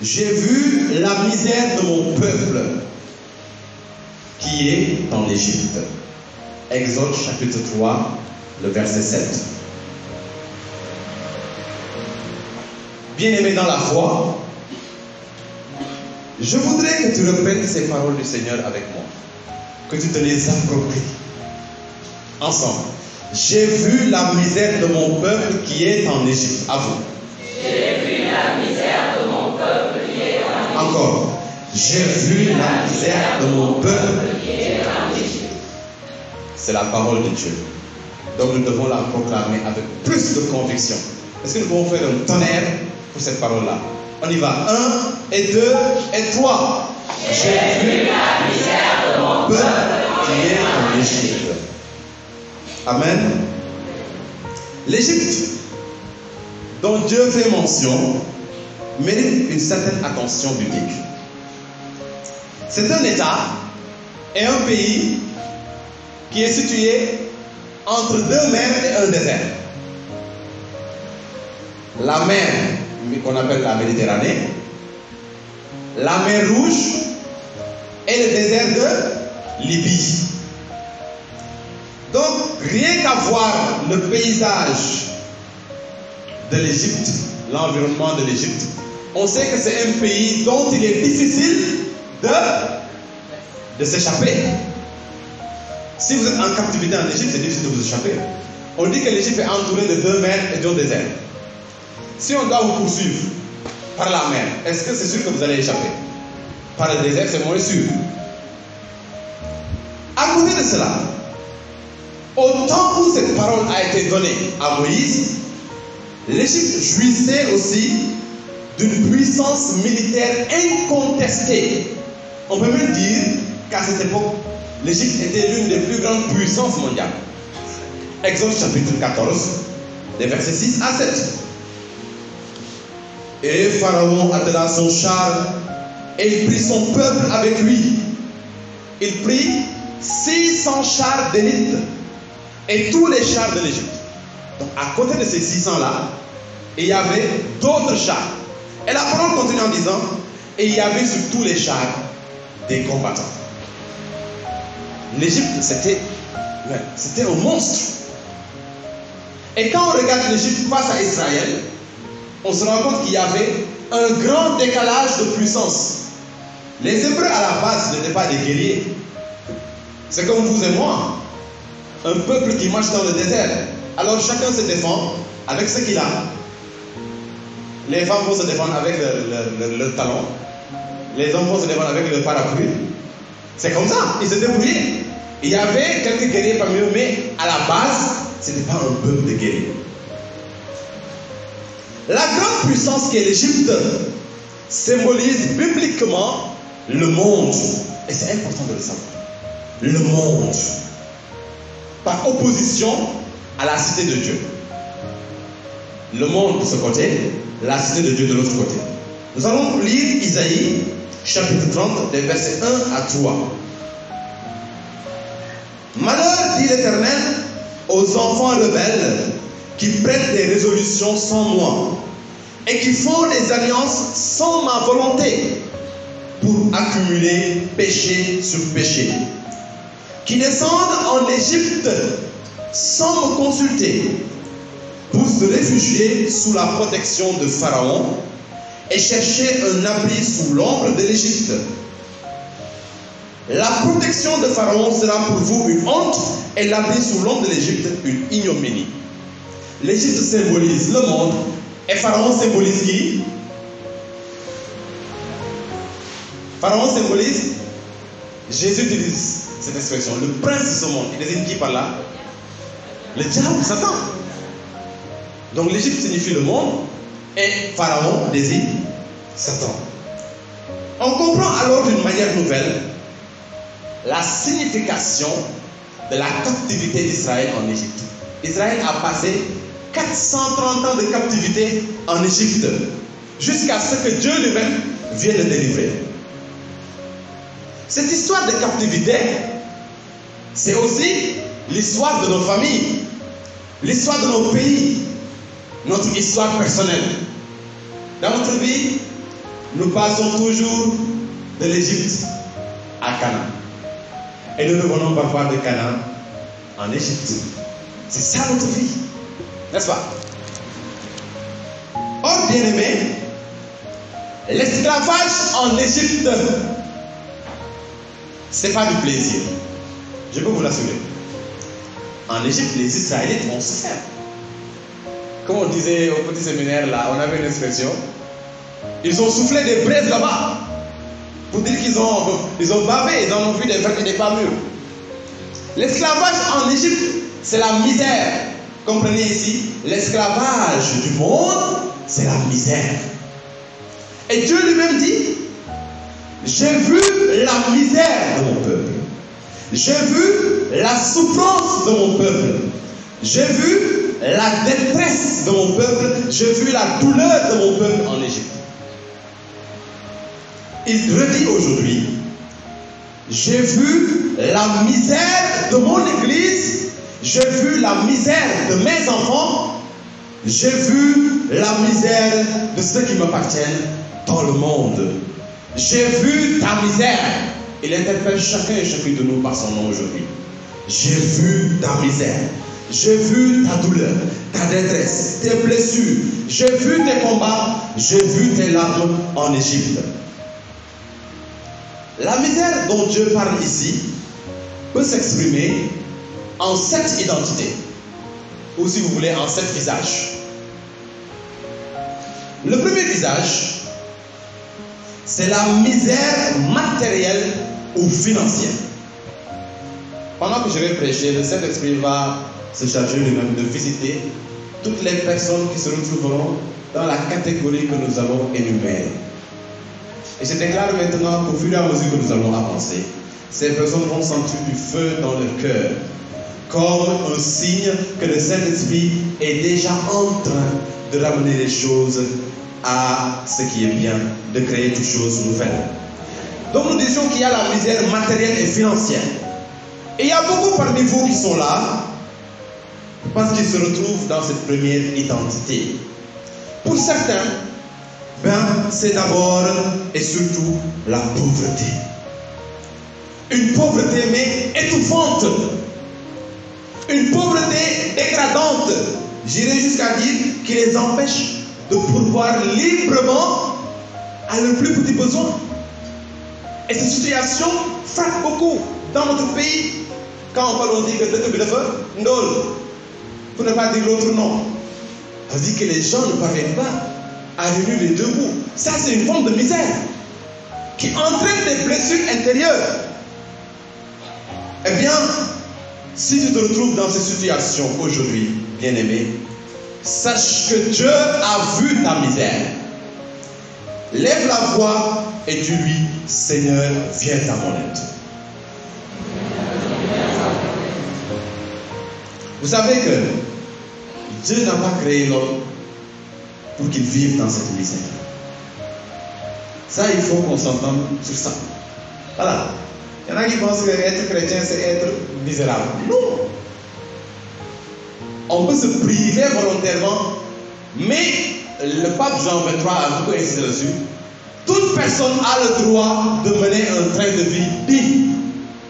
j'ai vu la misère de mon peuple qui est en Égypte. Exode chapitre 3, le verset 7. Bien-aimé dans la foi, je voudrais que tu reprennes ces paroles du Seigneur avec moi, que tu te les appropries ensemble. J'ai vu la misère de mon peuple qui est en Égypte. À vous. J'ai vu la misère de mon peuple qui est en Égypte. Encore. J'ai vu la misère de mon peuple qui est en Égypte. C'est la parole de Dieu. Donc nous devons la proclamer avec plus de conviction. Est-ce que nous pouvons faire un tonnerre pour cette parole-là? On y va. 1 et 2 et 3. J'ai vu la misère de mon Peuple peuple qui est en Égypte. Amen. L'Égypte, dont Dieu fait mention, mérite une certaine attention biblique. C'est un État et un pays qui est situé entre deux mers et un désert. La mer qu'on appelle la Méditerranée, la mer Rouge et le désert de Libye. Donc, rien qu'à voir le paysage de l'Égypte, l'environnement de l'Égypte, on sait que c'est un pays dont il est difficile de s'échapper. Si vous êtes en captivité en Égypte, c'est difficile de vous échapper. On dit que l'Égypte est entourée de deux mers et d'un désert. Si on doit vous poursuivre par la mer, est-ce que c'est sûr que vous allez échapper? Par le désert, c'est moins sûr. À côté de cela, au temps où cette parole a été donnée à Moïse, l'Égypte jouissait aussi d'une puissance militaire incontestée. On peut même dire qu'à cette époque, l'Égypte était l'une des plus grandes puissances mondiales. Exode chapitre 14, les versets 6 à 7. Et Pharaon attela son char et il prit son peuple avec lui. Il prit 600 chars d'élite et tous les chars de l'Égypte. Donc à côté de ces 600-là, il y avait d'autres chars. Et la parole continue en disant, et il y avait sur tous les chars des combattants. L'Égypte, c'était un monstre. Et quand on regarde l'Égypte face à Israël, on se rend compte qu'il y avait un grand décalage de puissance. Les Hébreux à la base n'étaient pas des guerriers. C'est comme vous et moi. Un peuple qui marche dans le désert. Alors chacun se défend avec ce qu'il a. Les femmes vont se défendre avec le talon. Les hommes vont se défendre avec le parapluie. C'est comme ça. Ils se débrouillaient. Il y avait quelques guerriers parmi eux, mais à la base, ce n'était pas un peuple de guerriers. La grande puissance qu'est l'Égypte symbolise bibliquement le monde. Et c'est important de le savoir. Le monde. Par opposition à la cité de Dieu. Le monde de ce côté, la cité de Dieu de l'autre côté. Nous allons lire Isaïe, chapitre 30, des versets 1 à 3. Malheur, dit l'Éternel, aux enfants rebelles qui prennent des résolutions sans moi et qui font des alliances sans ma volonté pour accumuler péché sur péché, qui descendent en Égypte sans me consulter pour se réfugier sous la protection de Pharaon et chercher un abri sous l'ombre de l'Égypte. La protection de Pharaon sera pour vous une honte et l'abri sous l'ombre de l'Égypte une ignominie. L'Égypte symbolise le monde et Pharaon symbolise qui? Pharaon symbolise, Jésus utilise cette expression, le prince de ce monde. Il désigne qui par là? Le diable, Satan. Donc l'Égypte signifie le monde et Pharaon désigne Satan. On comprend alors d'une manière nouvelle la signification de la captivité d'Israël en Égypte. Israël a passé 430 ans de captivité en Égypte jusqu'à ce que Dieu lui-même vienne le délivrer. Cette histoire de captivité, c'est aussi l'histoire de nos familles, l'histoire de nos pays, notre histoire personnelle. Dans notre vie, nous passons toujours de l'Égypte à Canaan. Et nous revenons parfois de Canaan en Égypte. C'est ça notre vie, n'est-ce pas? Or, bien-aimés, l'esclavage en Égypte, ce n'est pas du plaisir. Je peux vous l'assurer. En Égypte, les Israélites ont souffert. Comme on disait au petit séminaire là, on avait une expression. Ils ont soufflé des braises là-bas. Pour dire qu'ils ont bavé, ils en ont vu des vertes et des pas mûres. L'esclavage en Égypte, c'est la misère. Comprenez ici, l'esclavage du monde, c'est la misère. Et Dieu lui-même dit, j'ai vu la misère de mon peuple. J'ai vu la souffrance de mon peuple. J'ai vu la détresse de mon peuple. J'ai vu la douleur de mon peuple en Égypte. Il redit aujourd'hui, j'ai vu la misère de mon église, j'ai vu la misère de mes enfants, j'ai vu la misère de ceux qui m'appartiennent dans le monde. J'ai vu ta misère. Il interpelle chacun et chacune de nous par son nom aujourd'hui. J'ai vu ta misère. J'ai vu ta douleur, ta détresse, tes blessures. J'ai vu tes combats. J'ai vu tes larmes en Égypte. La misère dont Dieu parle ici peut s'exprimer en 7 identités. Ou si vous voulez, en 7 visages. Le premier visage, c'est la misère matérielle ou financière. Pendant que je vais prêcher, le Saint-Esprit va se charger lui-même de visiter toutes les personnes qui se retrouveront dans la catégorie que nous allons énumérer. Et je déclare maintenant qu'au fur et à mesure que nous allons avancer, ces personnes vont sentir du feu dans leur cœur, comme un signe que le Saint-Esprit est déjà en train de ramener les choses à ce qui est bien, de créer toutes choses nouvelles. Donc nous disions qu'il y a la misère matérielle et financière. Et il y a beaucoup parmi vous qui sont là parce qu'ils se retrouvent dans cette première identité. Pour certains, c'est d'abord et surtout la pauvreté. Une pauvreté mais étouffante. Une pauvreté dégradante. J'irai jusqu'à dire qui les empêche de pourvoir librement à leurs plus petits besoins. Et cette situation frappe beaucoup dans notre pays. Quand on parle, on dit que c'est le feu, ndol, pour ne pas dire l'autre nom. On dit que les gens ne parviennent pas à réunir les deux bouts. Ça, c'est une forme de misère qui entraîne des blessures intérieures. Eh bien, si tu te retrouves dans cette situation aujourd'hui, bien-aimé, sache que Dieu a vu ta misère. Lève la voix et dis-lui, Seigneur, viens à mon aide. Vous savez que Dieu n'a pas créé l'homme pour qu'il vive dans cette misère. Ça, il faut qu'on s'entende sur ça. Voilà. Il y en a qui pensent que être chrétien, c'est être misérable. Non. On peut se priver volontairement, mais le pape Jean 23 a beaucoup insisté là-dessus. Toute personne a le droit de mener un train de vie digne.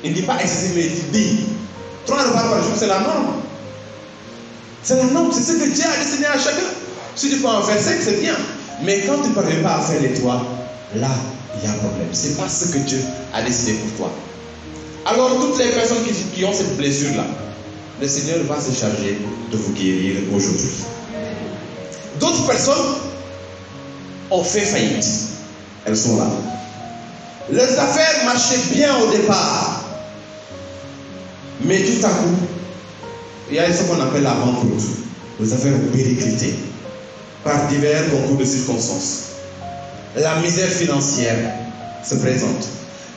Il ne dit pas excessif, mais il dit digne. 3 repas par jour, c'est la norme. C'est la norme, c'est ce que Dieu a destiné à chacun. Si tu peux en faire 5, c'est bien. Mais quand tu ne parviens pas à faire les 3, là, il y a un problème. Ce n'est pas ce que Dieu a décidé pour toi. Alors, toutes les personnes qui ont cette blessure-là, le Seigneur va se charger de vous guérir aujourd'hui. D'autres personnes ont fait faillite. Elles sont là. Leurs affaires marchaient bien au départ. Mais tout à coup, il y a ce qu'on appelle la banqueroute. Les affaires ont périclité par divers concours de circonstances. La misère financière se présente.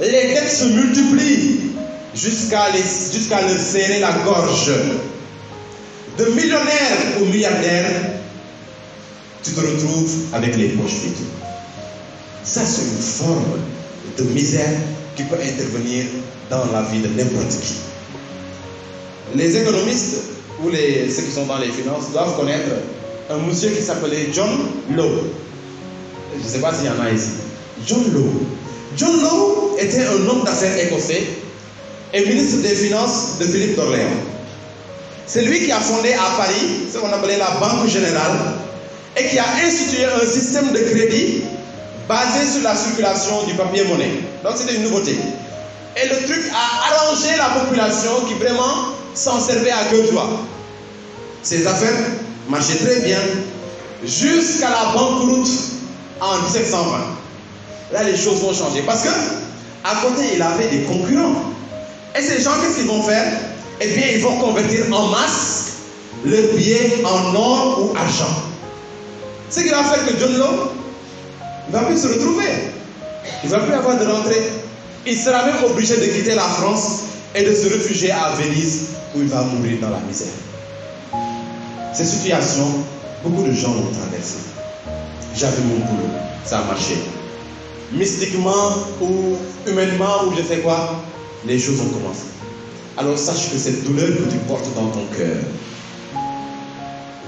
Les dettes se multiplient jusqu'à leur serrer la gorge. De millionnaire au milliardaire, tu te retrouves avec les poches vides. Ça, c'est une forme de misère qui peut intervenir dans la vie de n'importe qui. Les économistes ou ceux qui sont dans les finances doivent connaître un monsieur qui s'appelait John Law. Je ne sais pas s'il y en a ici. John Law. John Law était un homme d'affaires écossais et ministre des Finances de Philippe d'Orléans. C'est lui qui a fondé à Paris ce qu'on appelait la Banque Générale et qui a institué un système de crédit basé sur la circulation du papier-monnaie. Donc c'était une nouveauté. Et le truc a arrangé la population qui vraiment s'en servait à cœur joie. Ces affaires marchaient très bien jusqu'à la banqueroute en 1720. Là, les choses vont changer parce que à côté, il avait des concurrents. Et ces gens, qu'est-ce qu'ils vont faire? Eh bien, ils vont convertir en masse leurs billets en or ou argent. Ce qui va faire que John Law ne va plus se retrouver. Il ne va plus avoir de rentrée. Il sera même obligé de quitter la France et de se réfugier à Venise où il va mourir dans la misère. Ces situations, beaucoup de gens l'ont traversé. J'avais mon boulot, ça a marché. Mystiquement ou humainement ou je sais quoi, les choses ont commencé. Alors sache que cette douleur que tu portes dans ton cœur,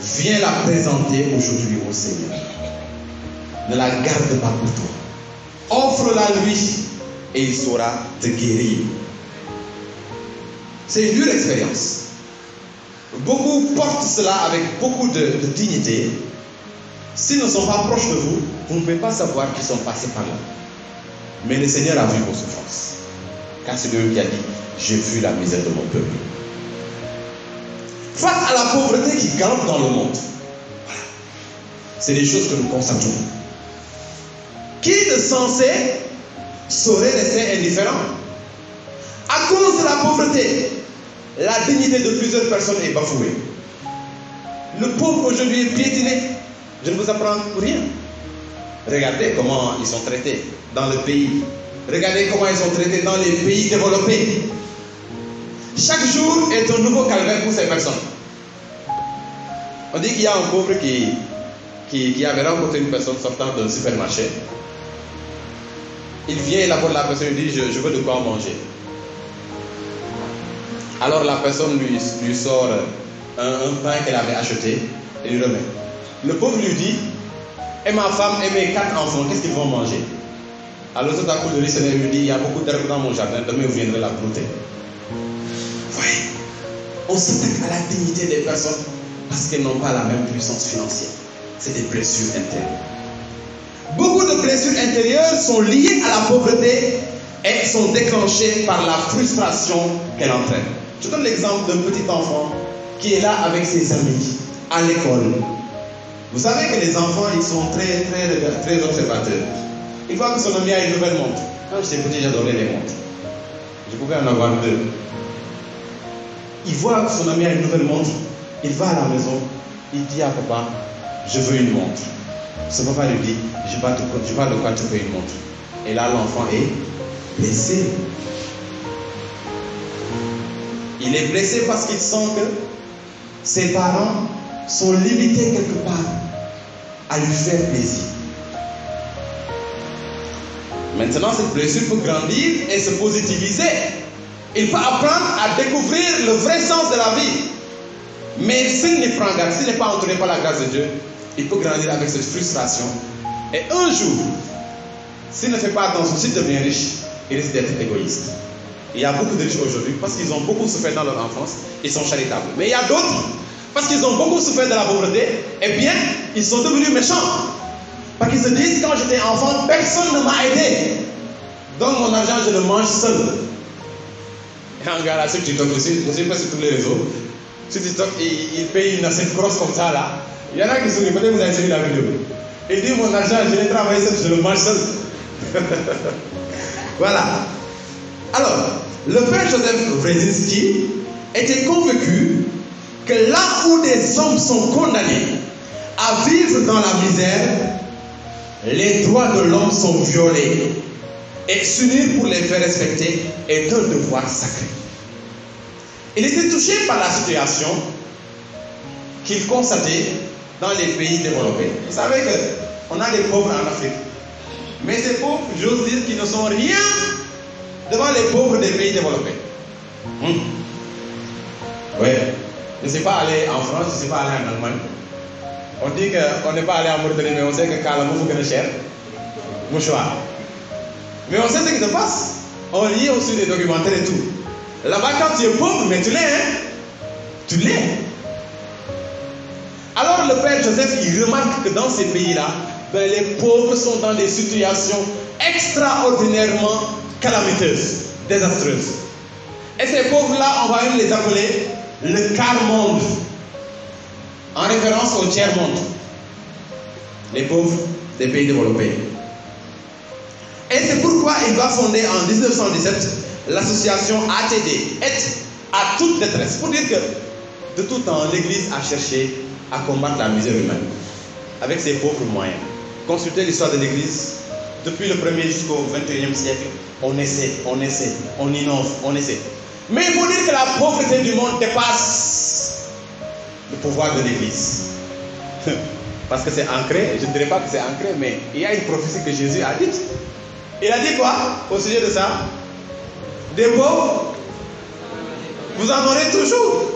viens la présenter aujourd'hui au Seigneur. Ne la garde pas pour toi. Offre-la lui et il saura te guérir. C'est une dure expérience. Beaucoup portent cela avec beaucoup de dignité. S'ils ne sont pas proches de vous, vous ne pouvez pas savoir qu'ils sont passés par là. Mais le Seigneur a vu vos souffrances. Car c'est lui qui a dit, j'ai vu la misère de mon peuple. Face à la pauvreté qui galope dans le monde, voilà. C'est des choses que nous constatons. Qui de sensé saurait rester indifférent? À cause de la pauvreté, la dignité de plusieurs personnes est bafouée. Le pauvre aujourd'hui est piétiné. Je ne vous apprends pour rien. Regardez comment ils sont traités dans le pays. Regardez comment ils sont traités dans les pays développés. Chaque jour est un nouveau calvaire pour ces personnes. On dit qu'il y a un pauvre qui avait rencontré une personne sortant d'un supermarché. Il vient, il aborde la personne, il dit je veux de quoi manger. Alors la personne lui sort un pain qu'elle avait acheté et lui remet. Le pauvre lui dit, et ma femme et mes 4 enfants, qu'est-ce qu'ils vont manger? Alors tout à coup le riche lui dit, il y a beaucoup d'herbes dans mon jardin, demain vous viendrez la brouter. Voyez, on s'attaque à la dignité des personnes parce qu'elles n'ont pas la même puissance financière. C'est des blessures intérieures. Beaucoup de blessures intérieures sont liées à la pauvreté et sont déclenchées par la frustration qu'elle entraîne. Je donne l'exemple d'un petit enfant qui est là avec ses amis à l'école. Vous savez que les enfants, ils sont très observateurs. Ils voient que son ami a une nouvelle montre. Quand j'étais petit, j'adorais les montres. Je pouvais en avoir 2. Il voit que son ami a une nouvelle montre. Il va à la maison. Il dit à papa, je veux une montre. Son papa lui dit, je n'ai pas de quoi te faire une montre. Et là, l'enfant est blessé. Il est blessé parce qu'il sent que ses parents sont limités quelque part à lui faire plaisir. Maintenant, cette blessure peut grandir et se positiviser. Il faut apprendre à découvrir le vrai sens de la vie. Mais s'il n'y prend garde, s'il n'est pas entouré par la grâce de Dieu, il peut grandir avec cette frustration. Et un jour, s'il ne fait pas attention, s'il devient riche, il risque d'être égoïste. Il y a beaucoup de riches aujourd'hui, parce qu'ils ont beaucoup souffert dans leur enfance, ils sont charitables. Mais il y a d'autres, parce qu'ils ont beaucoup souffert de la pauvreté, eh bien, ils sont devenus méchants. Parce qu'ils se disent, quand j'étais enfant, personne ne m'a aidé. Donc mon argent, je le mange seul. Et un gars là, sur TikTok aussi, je ne sais pas sur tous les réseaux, sur TikTok, il paye une assiette grosse comme ça là. Il y en a qui sourient, peut-être vous avez suivi la vidéo. Il dit, mon argent, je l'ai travaillé seul, je le mange seul. Voilà. Alors, le père Joseph Wrezinski était convaincu que là où des hommes sont condamnés à vivre dans la misère, les droits de l'homme sont violés. Et s'unir pour les faire respecter est un devoir sacré. Il était touché par la situation qu'il constatait dans les pays développés. Vous savez qu'on a des pauvres en Afrique. Mais ces pauvres, j'ose dire qu'ils ne sont rien devant les pauvres des pays développés. Oui. Je ne sais pas aller en France, je ne sais pas aller en Allemagne. On dit qu'on n'est pas allé en Mauritanie, mais on sait que Kalamou est cher. Mouchoir. Mais on sait ce qui se passe. On lit aussi des documentaires et tout. Là-bas, quand tu es pauvre, mais tu l'es, hein? Tu l'es. Alors le Père Joseph, il remarque que dans ces pays-là, ben, les pauvres sont dans des situations extraordinairement calamiteuses, désastreuses. Et ces pauvres-là, on va même les appeler le quart-monde, en référence au tiers-monde. Les pauvres des pays développés. Et c'est pourquoi il va fonder en 1917 l'association ATD, Aide à toute détresse. Pour dire que de tout temps, l'Église a cherché à combattre la misère humaine avec ses pauvres moyens. Consultez l'histoire de l'Église. Depuis le 1er jusqu'au 21e siècle, on essaie, on innove, on essaie. Mais il faut dire que la pauvreté du monde dépasse le pouvoir de l'Église. Parce que c'est ancré, je ne dirais pas que c'est ancré, mais il y a une prophétie que Jésus a dite. Il a dit quoi au sujet de ça? Des pauvres, vous en aurez toujours.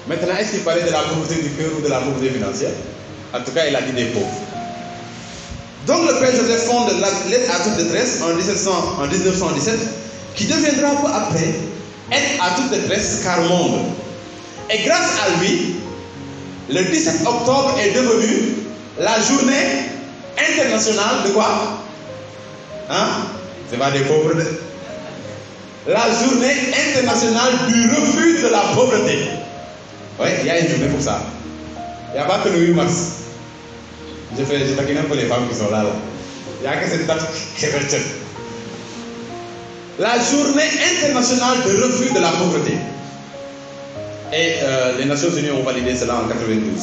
Maintenant, est-ce qu'il parlait de la pauvreté du cœur ou de la pauvreté financière? En tout cas, il a dit des pauvres. Donc le Père Joseph fonde l'aide à toute détresse en 1917, qui deviendra peu après Aide à toute détresse quart-monde. Et grâce à lui, le 17 octobre est devenu la journée internationale de quoi? Hein? C'est pas des pauvres. La journée internationale du refus de la pauvreté. Oui, il y a une journée pour ça. Il n'y a pas que le 8 mars. Je taquine un peu les femmes qui sont là. Il n'y a que cette date qui est restée. La journée internationale de refus de la pauvreté. Et les Nations Unies ont validé cela en 1992.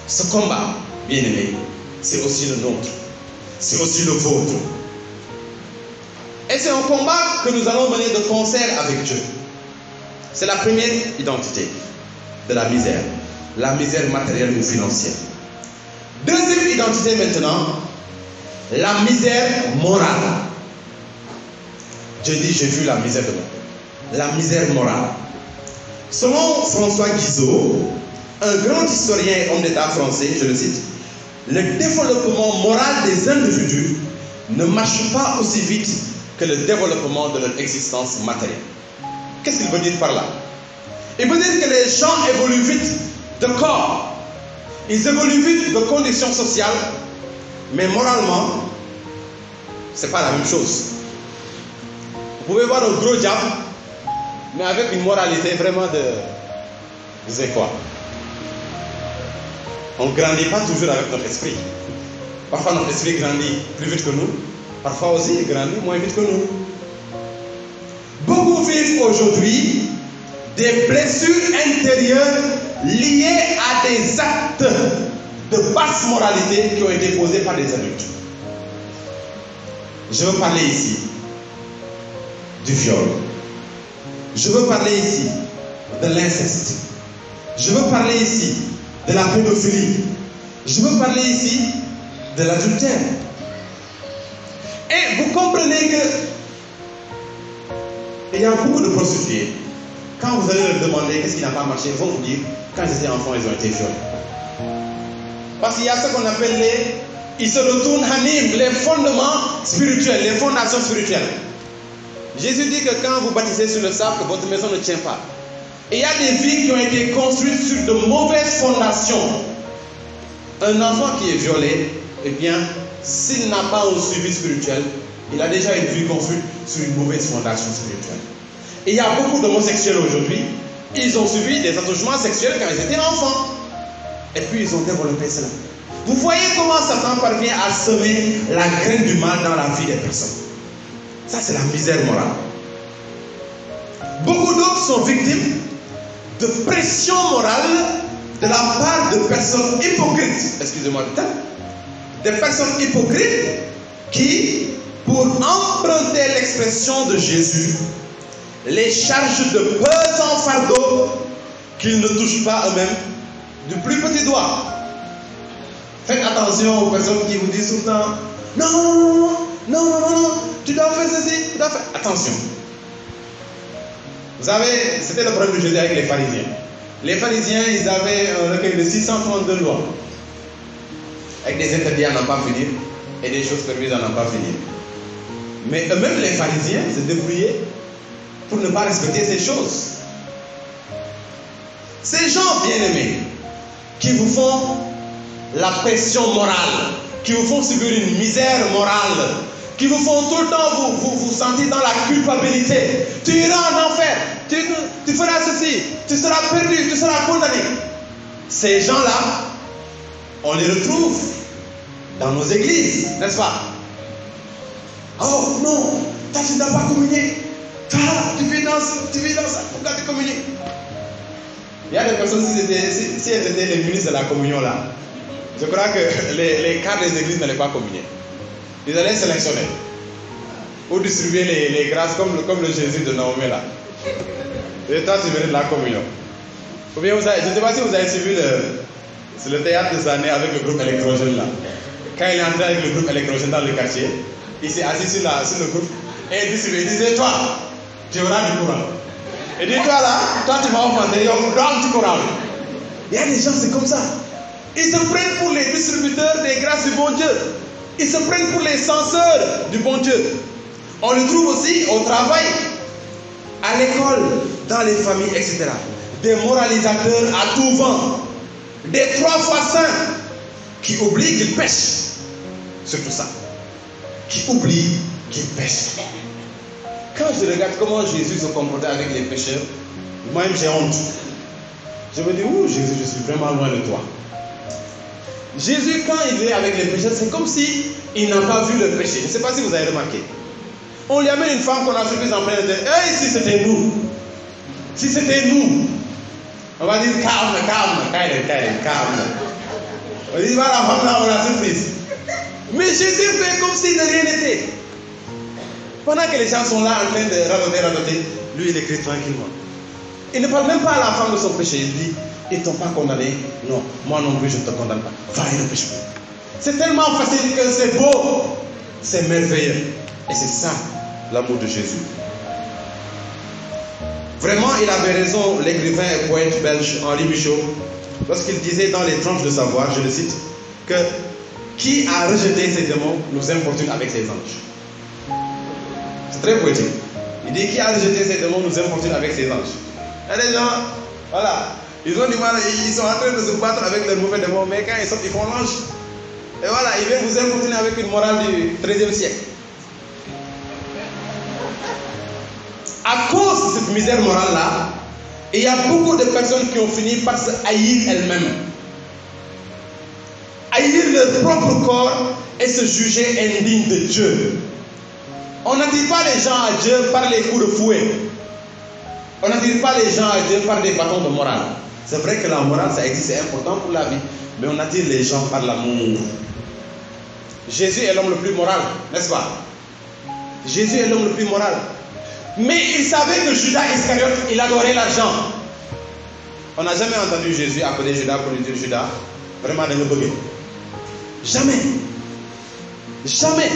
Ce combat, bien aimé, c'est aussi le nôtre. C'est aussi le vôtre. Et c'est un combat que nous allons mener de concert avec Dieu. C'est la première identité de la misère matérielle ou financière. Deuxième identité maintenant, la misère morale. Dieu dit, j'ai vu la misère de l'homme. La misère morale. Selon François Guizot, un grand historien et homme d'État français, je le cite, le développement moral des individus ne marche pas aussi vite que le développement de leur existence matérielle. Qu'est-ce qu'il veut dire par là? Il veut dire que les gens évoluent vite de corps, ils évoluent vite de conditions sociales, mais moralement, c'est pas la même chose. Vous pouvez voir un gros diable, mais avec une moralité vraiment de... Vous savez quoi? On ne grandit pas toujours avec notre esprit. Parfois notre esprit grandit plus vite que nous. Parfois aussi il grandit moins vite que nous. Beaucoup vivent aujourd'hui des blessures intérieures liées à des actes de basse moralité qui ont été posés par des adultes. Je veux parler ici du viol. Je veux parler ici de l'inceste. Je veux parler ici de la pédophilie. Je veux parler ici de l'adultère. Et vous comprenez que il y a beaucoup de prostituées. Quand vous allez leur demander qu'est-ce qui n'a pas marché, ils vont vous dire quand ils étaient enfants, ils ont été violés. Parce qu'il y a ce qu'on appelle ils se retournent hanim, les fondements spirituels, les fondations spirituelles. Jésus dit que quand vous bâtissez sur le sable, votre maison ne tient pas. Et il y a des vies qui ont été construites sur de mauvaises fondations. Un enfant qui est violé, eh bien, s'il n'a pas un suivi spirituel, il a déjà une vie construite sur une mauvaise fondation spirituelle. Et il y a beaucoup d'homosexuels aujourd'hui, ils ont subi des attouchements sexuels quand ils étaient enfants. Et puis ils ont développé cela. Vous voyez comment Satan parvient à semer la graine du mal dans la vie des personnes. Ça, c'est la misère morale. Beaucoup d'autres sont victimes de pression morale de la part de personnes hypocrites. Excusez-moi du terme. Des personnes hypocrites qui, pour emprunter l'expression de Jésus, les chargent de pesants fardeaux qu'ils ne touchent pas eux-mêmes du plus petit doigt. Faites attention aux personnes qui vous disent tout le temps non, tu dois faire ceci, tu dois faire. Attention. Vous savez, c'était le problème de Jésus avec les pharisiens. Les pharisiens, ils avaient un recueil de 632 lois, avec des interdits à n'en pas finir et des choses permises à n'en pas finir. Mais eux-mêmes, les pharisiens, se débrouillaient pour ne pas respecter ces choses. Ces gens bien-aimés qui vous font la pression morale, qui vous font subir une misère morale, qui vous font tout le temps vous sentir dans la culpabilité. Tu iras en enfer, tu feras ceci, tu seras perdu, tu seras condamné. Ces gens-là, on les retrouve dans nos églises, n'est-ce pas? Oh non, toi tu n'as pas communié. Toi, tu vis dans ça, pourquoi tu communies? Il y a des personnes, si elles étaient les ministres de la communion là, je crois que les cadres des églises n'allaient pas communier. Ils allaient sélectionner. Ou distribuer les grâces comme le Jésus de Naomi là. Et toi tu mérites la communion. Ou bien je ne sais pas si vous avez suivi le théâtre de Sané avec le groupe électrogène là. Quand il est entré avec le groupe électrogène dans le quartier, il s'est assis sur le groupe et il disait toi, tu auras du courant. Et dit toi là, toi tu m'as offensé, il y a du courant. Il y a des gens, c'est comme ça. Ils se prennent pour les distributeurs des grâces du bon Dieu. Ils se prennent pour les censeurs du bon Dieu. On le trouve aussi au travail, à l'école, dans les familles, etc. Des moralisateurs à tout vent. Des 3 fois saints qui oublient qu'ils pêchent. Surtout ça. Qui oublient qu'ils pêchent. Quand je regarde comment Jésus se comportait avec les pécheurs, moi-même j'ai honte. Je me dis, oh Jésus, je suis vraiment loin de toi. Jésus, quand il est avec les pécheurs, c'est comme si il n'a pas vu le péché. Je ne sais pas si vous avez remarqué. On lui amène une femme qu'on a surprise en plein été. Hey, si c'était nous. Si c'était nous. On va dire calme. On dit, voilà, la femme là, on l'a surprise. Mais Jésus fait comme si de rien n'était. Pendant que les gens sont là en train de radoter, lui il écrit tranquillement. Il ne parle même pas à la femme de son péché. Il dit, ils ne t'ont pas condamné. Non, moi non plus je ne te condamne pas. Va et ne pêche plus. C'est tellement facile que c'est beau. C'est merveilleux. Et c'est ça l'amour de Jésus. Vraiment, il avait raison, l'écrivain et poète belge Henri Michaud, lorsqu'il disait dans les tranches de savoir, je le cite, que qui a rejeté ces démons nous importune avec ses anges. C'est très poétique. Il dit qui a rejeté ces démons nous importune avec ses anges. Il y a des gens, voilà, ils ont du mal, ils sont en train de se battre avec leurs mauvais démons, mais quand ils sortent, ils font l'ange. Et voilà, ils viennent vous importuner avec une morale du XIIIe siècle. À cause de cette misère morale-là, il y a beaucoup de personnes qui ont fini par se haïr elles-mêmes. Haïr leur propre corps et se juger indigne de Dieu. On n'attire pas les gens à Dieu par les coups de fouet. On n'attire pas les gens à Dieu par des bâtons de morale. C'est vrai que la morale, ça existe, c'est important pour la vie. Mais on attire les gens par l'amour. Jésus est l'homme le plus moral, n'est-ce pas? Jésus est l'homme le plus moral. Mais il savait que Judas Iscariote, il adorait l'argent. On n'a jamais entendu Jésus appeler Judas pour lui dire, Judas, vraiment de me bugger. Jamais. Jamais.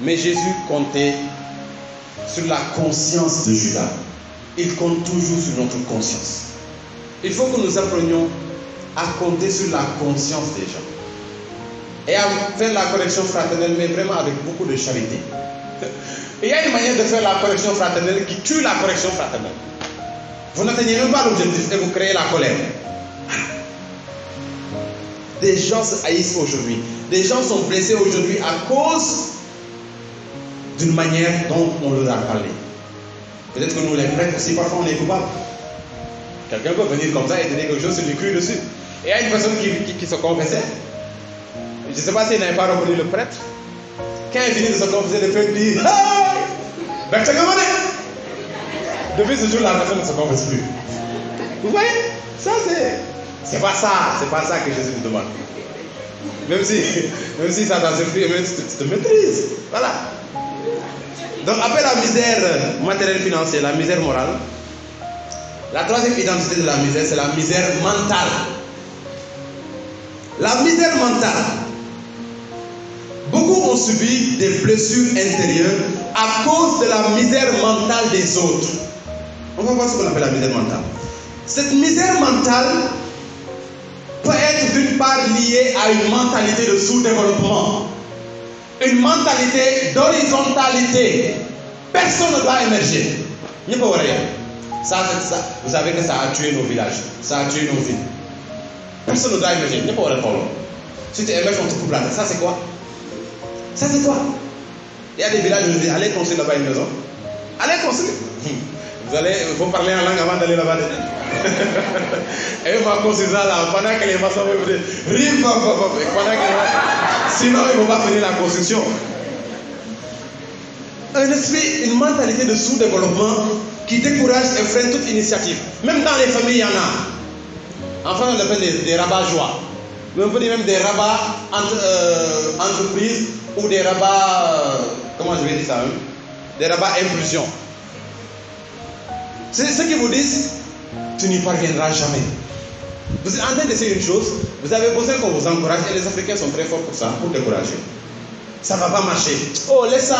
Mais Jésus comptait sur la conscience de Judas. Il compte toujours sur notre conscience. Il faut que nous apprenions à compter sur la conscience des gens. Et à faire la correction fraternelle, mais vraiment avec beaucoup de charité. Il y a une manière de faire la correction fraternelle qui tue la correction fraternelle. Vous n'atteignez même pas l'objectif et vous créez la colère. Des gens se haïssent aujourd'hui. Des gens sont blessés aujourd'hui à cause d'une manière dont on leur a parlé. Peut-être que nous les prêtres aussi, parfois on est coupables. Quelqu'un peut venir comme ça et donner quelque chose sur le cru dessus. Et il y a une personne qui se confessait. Je ne sais pas s'il n'avait pas reconnu le prêtre. Quand il finit de se confesser, le prêtre dit hey! Depuis ce jour, la personne ne se confesse plus. Vous voyez? Ça, c'est pas ça que Jésus nous demande. Même si ça t'a surpris, tu te maîtrises. Voilà. Donc, après la misère matérielle financière, la misère morale, la troisième identité de la misère, c'est la misère mentale. La misère mentale. Beaucoup ont subi des blessures intérieures à cause de la misère mentale des autres. On va voir ce qu'on appelle la misère mentale. Cette misère mentale peut être d'une part liée à une mentalité de sous-développement. une mentalité d'horizontalité. Personne ne doit émerger. Ça, vous savez que ça a tué nos villages, ça a tué nos villes. Personne ne doit émerger. Si tu émerges, on te coupe la tête. Ça, c'est quoi? Ça, c'est quoi? Il y a des villages où je dis, allez construire là-bas une maison. Allez construire. Il faut parler en langue avant d'aller là-bas. Et on va construire ça là, pendant que les maçons vont dire, sinon ils ne vont pas finir la construction. Un esprit, une mentalité de sous-développement qui décourage et freine toute initiative. Même dans les familles, il y en a. En France, on appelle des rabat-joie. Mais on peut dire même des rabats entreprises ou des rabats, comment je vais dire ça même? Des rabats impulsion. C'est ce qui vous disent, tu n'y parviendras jamais. Vous êtes en train d'essayer une chose, vous avez besoin qu'on vous encourage et les Africains sont très forts pour ça, pour décourager. Ça ne va pas marcher. Oh, laisse ça,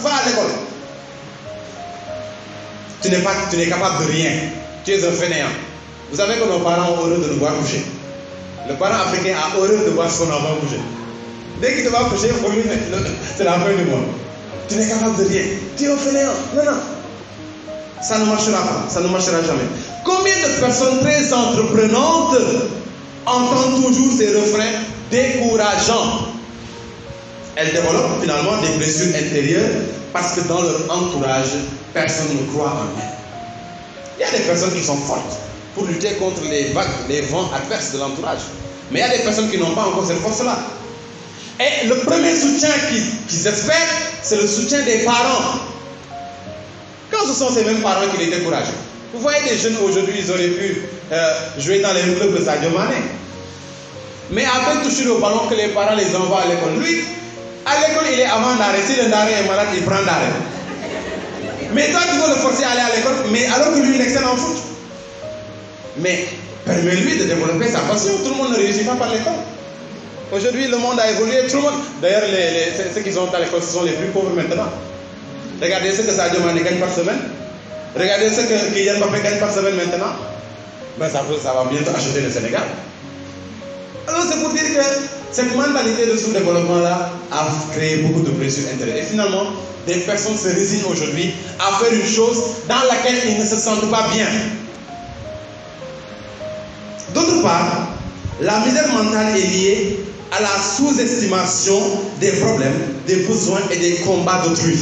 va à l'école. Tu n'es capable de rien. Tu es un fainéant. Vous savez que nos parents ont horreur de nous voir coucher. Le parent africain a horreur de voir son enfant coucher. Dès qu'il te va coucher, pour lui, c'est la fin du monde. Tu n'es capable de rien. Tu es un fainéant. Non. Ça ne marchera pas. Ça ne marchera jamais. Combien de personnes très entreprenantes entendent toujours ces refrains décourageants? Elles développent finalement des blessures intérieures parce que dans leur entourage, personne ne croit en elles. Il y a des personnes qui sont fortes pour lutter contre les vagues, les vents adverses de l'entourage. Mais il y a des personnes qui n'ont pas encore cette force-là. Et le premier soutien qu'ils espèrent, c'est le soutien des parents. Quand ce sont ces mêmes parents qui les découragent. Vous voyez des jeunes aujourd'hui, ils auraient pu jouer dans les clubs de Sadio Mané. Mais après toucher le ballon que les parents les envoient à l'école. Lui, à l'école, il est avant d'arrêt. Si le d'arrêt est malade, il prend d'arrêt. Mais toi, tu veux le forcer à aller à l'école, mais alors que lui, il excelle en foot. Mais permets-lui de développer sa passion. Tout le monde ne réussit pas par l'école. Aujourd'hui, le monde a évolué. Tout le monde. D'ailleurs, ceux qui sont à l'école, ce sont les plus pauvres maintenant. Regardez ce que Sadio Mané gagne par semaine. Regardez ce que Kylian Mbappé gagne par semaine maintenant. Ben, ça va bientôt acheter le Sénégal. Alors, c'est pour dire que cette mentalité de sous-développement-là a créé beaucoup de blessures intérieures. Et finalement, des personnes se résignent aujourd'hui à faire une chose dans laquelle ils ne se sentent pas bien. D'autre part, la misère mentale est liée à la sous-estimation des problèmes, des besoins et des combats d'autrui.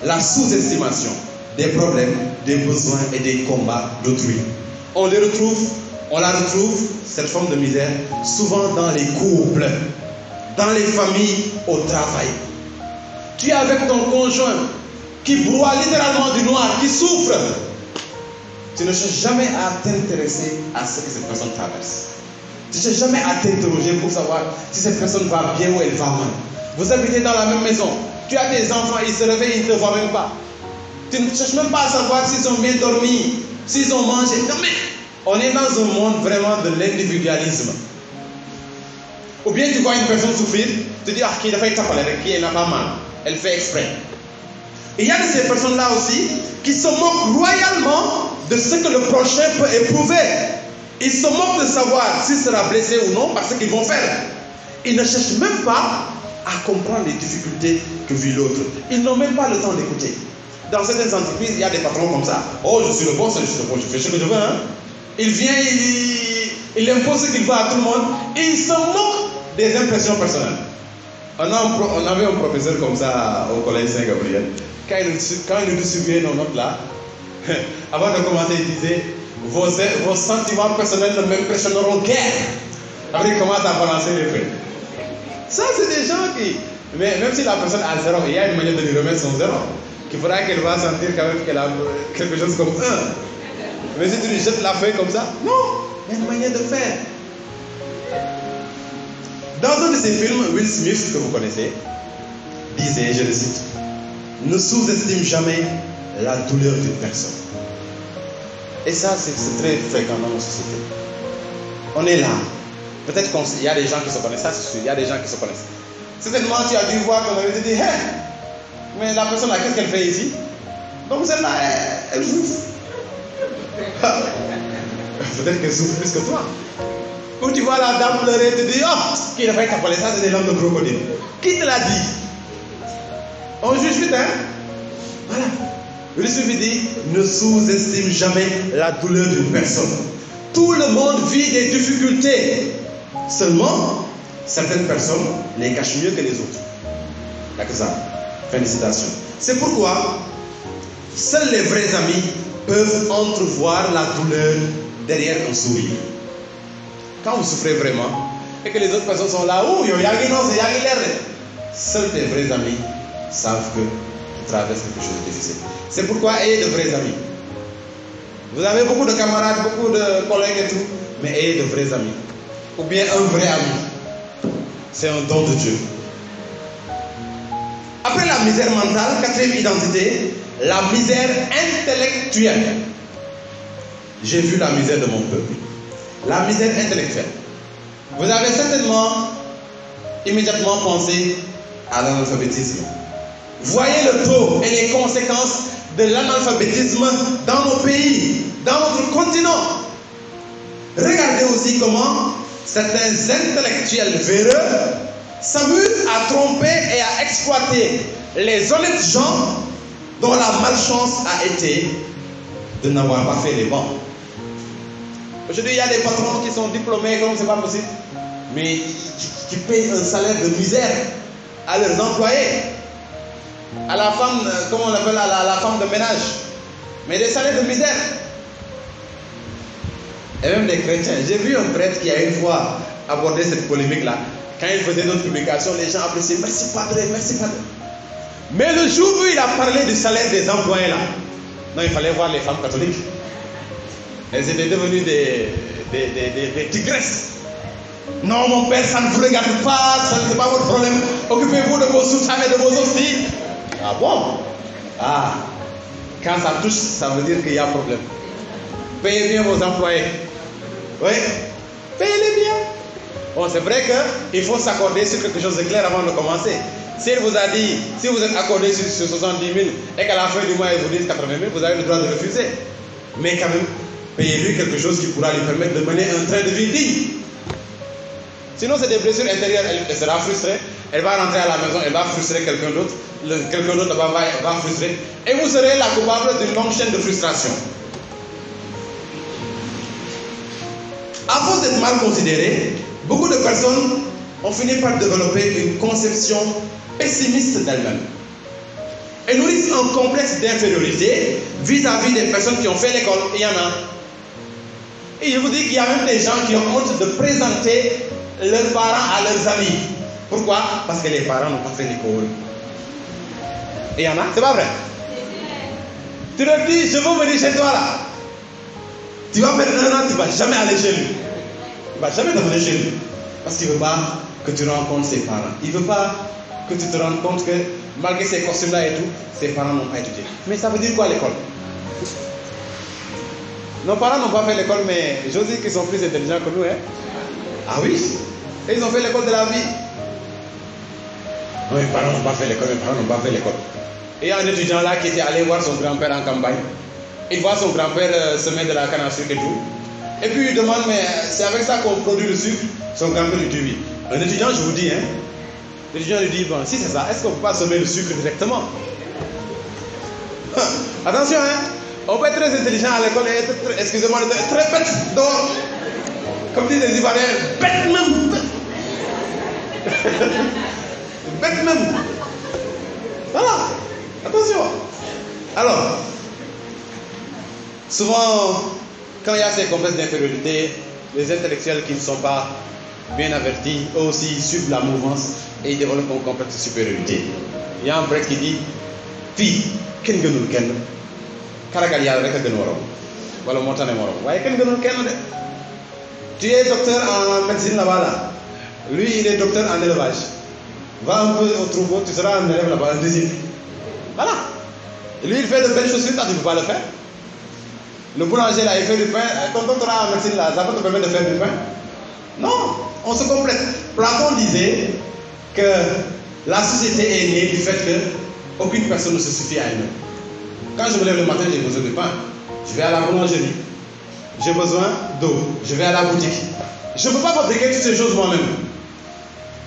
La sous-estimation des problèmes, des besoins et des combats d'autrui. On la retrouve, cette forme de misère, souvent dans les couples, dans les familles, au travail. Tu es avec ton conjoint qui broie littéralement du noir, qui souffre. Tu ne cherches jamais à t'intéresser à ce que cette personne traverse. Tu ne cherches jamais à t'interroger pour savoir si cette personne va bien ou elle va mal. Vous habitez dans la même maison. Tu as des enfants, ils se réveillent, ils ne te voient même pas. Tu ne cherches même pas à savoir s'ils ont bien dormi, s'ils ont mangé. Non mais, on est dans un monde vraiment de l'individualisme. Ou bien tu vois une personne souffrir, tu dis, qui n'a pas été qui n'a pas mal. Elle fait exprès. Et il y a de ces personnes-là aussi qui se moquent royalement de ce que le prochain peut éprouver. Ils se moquent de savoir s'il sera blessé ou non par ce qu'ils vont faire. Ils ne cherchent même pas à comprendre les difficultés que vit l'autre. Ils n'ont même pas le temps d'écouter. Dans certaines entreprises, il y a des patrons comme ça. Oh, je suis le boss, je fais ce que je veux. Hein. Il vient, il impose ce qu'il veut à tout le monde. Et il se moque des impressions personnelles. On avait un professeur comme ça au collège Saint-Gabriel. Quand il nous distribuait nos notes là, avant de commencer, il disait vos sentiments personnels ne m'impressionneront guère. Après, il commence à balancer les faits. Ça, c'est des gens qui. Mais même si la personne a 0, il y a une manière de lui remettre son 0. Qu'il faudra qu'elle va sentir quand même qu'elle a quelque chose comme 1. Mais si tu lui jettes la feuille comme ça, non, il y a une manière de faire. Dans un de ces films, Will Smith, que vous connaissez, disait, je le cite, ne sous-estime jamais la douleur d'une personne. Et ça, c'est très fréquent dans nos sociétés. On est là. Peut-être qu'il y a des gens qui se connaissent, ça c'est sûr, il y a des gens qui se connaissent. Certainement, tu as dû voir qu'on avait dit, hey, mais la personne là, qu'est-ce qu'elle fait ici? Donc celle-là, elle souffre. Peut-être qu'elle souffre plus que toi. Ou tu vois la dame pleurer, tu te dis, oh, qui devrait t'appeler ça, c'est des langues de crocodile. Qui te l'a dit? On juge vite, hein? Voilà. Le suffit dit, ne sous-estime jamais la douleur d'une personne. Tout le monde vit des difficultés. Seulement, certaines personnes les cachent mieux que les autres. Il n'y a que ça. Félicitations. C'est pourquoi seuls les vrais amis peuvent entrevoir la douleur derrière un sourire. Quand vous souffrez vraiment et que les autres personnes sont là, seuls tes vrais amis savent que tu traverses quelque chose de difficile. C'est pourquoi ayez de vrais amis. Vous avez beaucoup de camarades, beaucoup de collègues et tout, mais ayez de vrais amis. Ou bien un vrai ami. C'est un don de Dieu. Après la misère mentale, quatrième identité, la misère intellectuelle. J'ai vu la misère de mon peuple. La misère intellectuelle. Vous avez certainement immédiatement pensé à l'analphabétisme. Voyez le taux et les conséquences de l'analphabétisme dans nos pays, dans notre continent. Regardez aussi comment certains intellectuels véreux s'amusent à tromper et à exploiter les honnêtes gens dont la malchance a été de n'avoir pas fait les bancs. Aujourd'hui, il y a des patrons qui sont diplômés comme c'est pas possible, mais qui payent un salaire de misère à leurs employés, à la femme, comment on l'appelle, à la femme de ménage, mais des salaires de misère. Et même des chrétiens. J'ai vu un prêtre qui a une fois abordé cette polémique-là. Quand il faisait notre publication, les gens appréciaient. Merci Padre, merci Padre. Mais le jour où il a parlé du salaire des employés là, non, il fallait voir les femmes catholiques. Elles étaient devenues des tigresses. Non, mon père, ça ne vous regarde pas, ça n'est pas votre problème. Occupez-vous de vos soutanes et de vos hosties. Ah bon? Ah, quand ça touche, ça veut dire qu'il y a problème. Payez bien vos employés. Oui, payez-les bien. Bon, c'est vrai qu'il faut s'accorder sur quelque chose de clair avant de commencer. S'il vous a dit, si vous êtes accordé sur 70 000 et qu'à la fin du mois il vous dit 80 000, vous avez le droit de refuser. Mais quand même, payez-lui quelque chose qui pourra lui permettre de mener un train de vie digne. Sinon, c'est des blessures intérieures, elle sera frustrée, elle va rentrer à la maison, elle va frustrer quelqu'un d'autre, quelqu'un d'autre va frustrer, et vous serez la coupable d'une longue chaîne de frustration. À force d'être mal considérées, beaucoup de personnes ont fini par développer une conception pessimiste d'elles-mêmes. Elles nourrissent un complexe d'infériorité vis-à-vis des personnes qui ont fait l'école, il y en a. Et je vous dis qu'il y a même des gens qui ont honte de présenter leurs parents à leurs amis. Pourquoi? Parce que les parents n'ont pas fait l'école. Et il y en a, c'est pas vrai? Tu leur dis, je veux venir chez toi là. Tu vas faire 1 an, tu ne vas jamais aller chez lui. Il ne va jamais te venir chez lui. Parce qu'il ne veut pas que tu rencontres ses parents. Il ne veut pas que tu te rendes compte que malgré ces costumes-là et tout, ses parents n'ont pas étudié. Mais ça veut dire quoi l'école? Nos parents n'ont pas fait l'école, mais j'ose dire qu'ils sont plus intelligents que nous. Hein? Ah oui? Et ils ont fait l'école de la vie. Non, mes parents n'ont pas fait l'école, mes parents n'ont pas fait l'école. Et il y a un étudiant là qui était allé voir son grand-père en campagne. Il voit son grand-père semer de la canne à sucre et tout. Et puis il demande, mais c'est avec ça qu'on produit le sucre? Son grand-père lui dit oui. Un étudiant, je vous dis, hein. L'étudiant lui dit, bon, si c'est ça, est-ce qu'on ne peut pas semer le sucre directement? Attention, hein. On peut être très intelligent à l'école et être, excusez-moi, très bête d'or. Comme disent les Ivoiriens, bête même. Bête même. Voilà. Attention. Alors, souvent, quand il y a ces complexes d'infériorité, les intellectuels qui ne sont pas bien avertis, eux aussi suivent la mouvance et ils développent un complexe de supériorité. Il y a un prêtre qui dit, fille, ken gënul kenn karagal yàlla rek a gën waroon wala moo tane waroon waaye kenn gënul kenn de. Tu es docteur en médecine là-bas là. Lui il est docteur en élevage. Va un peu au troupeau, tu seras un élève là-bas, un disciple. Voilà. Lui il fait de belles chaussures, toi tu ne peux pas le faire. Le boulanger là il fait du pain. Ton doctorat en médecine là, ça peut te permettre de faire du pain? Non, on se complète. Platon disait que la société est née du fait que aucune personne ne se suffit à elle-même. Quand je me lève le matin, j'ai besoin de pain. Je vais à la boulangerie. J'ai besoin d'eau. Je vais à la boutique. Je ne peux pas fabriquer toutes ces choses moi-même.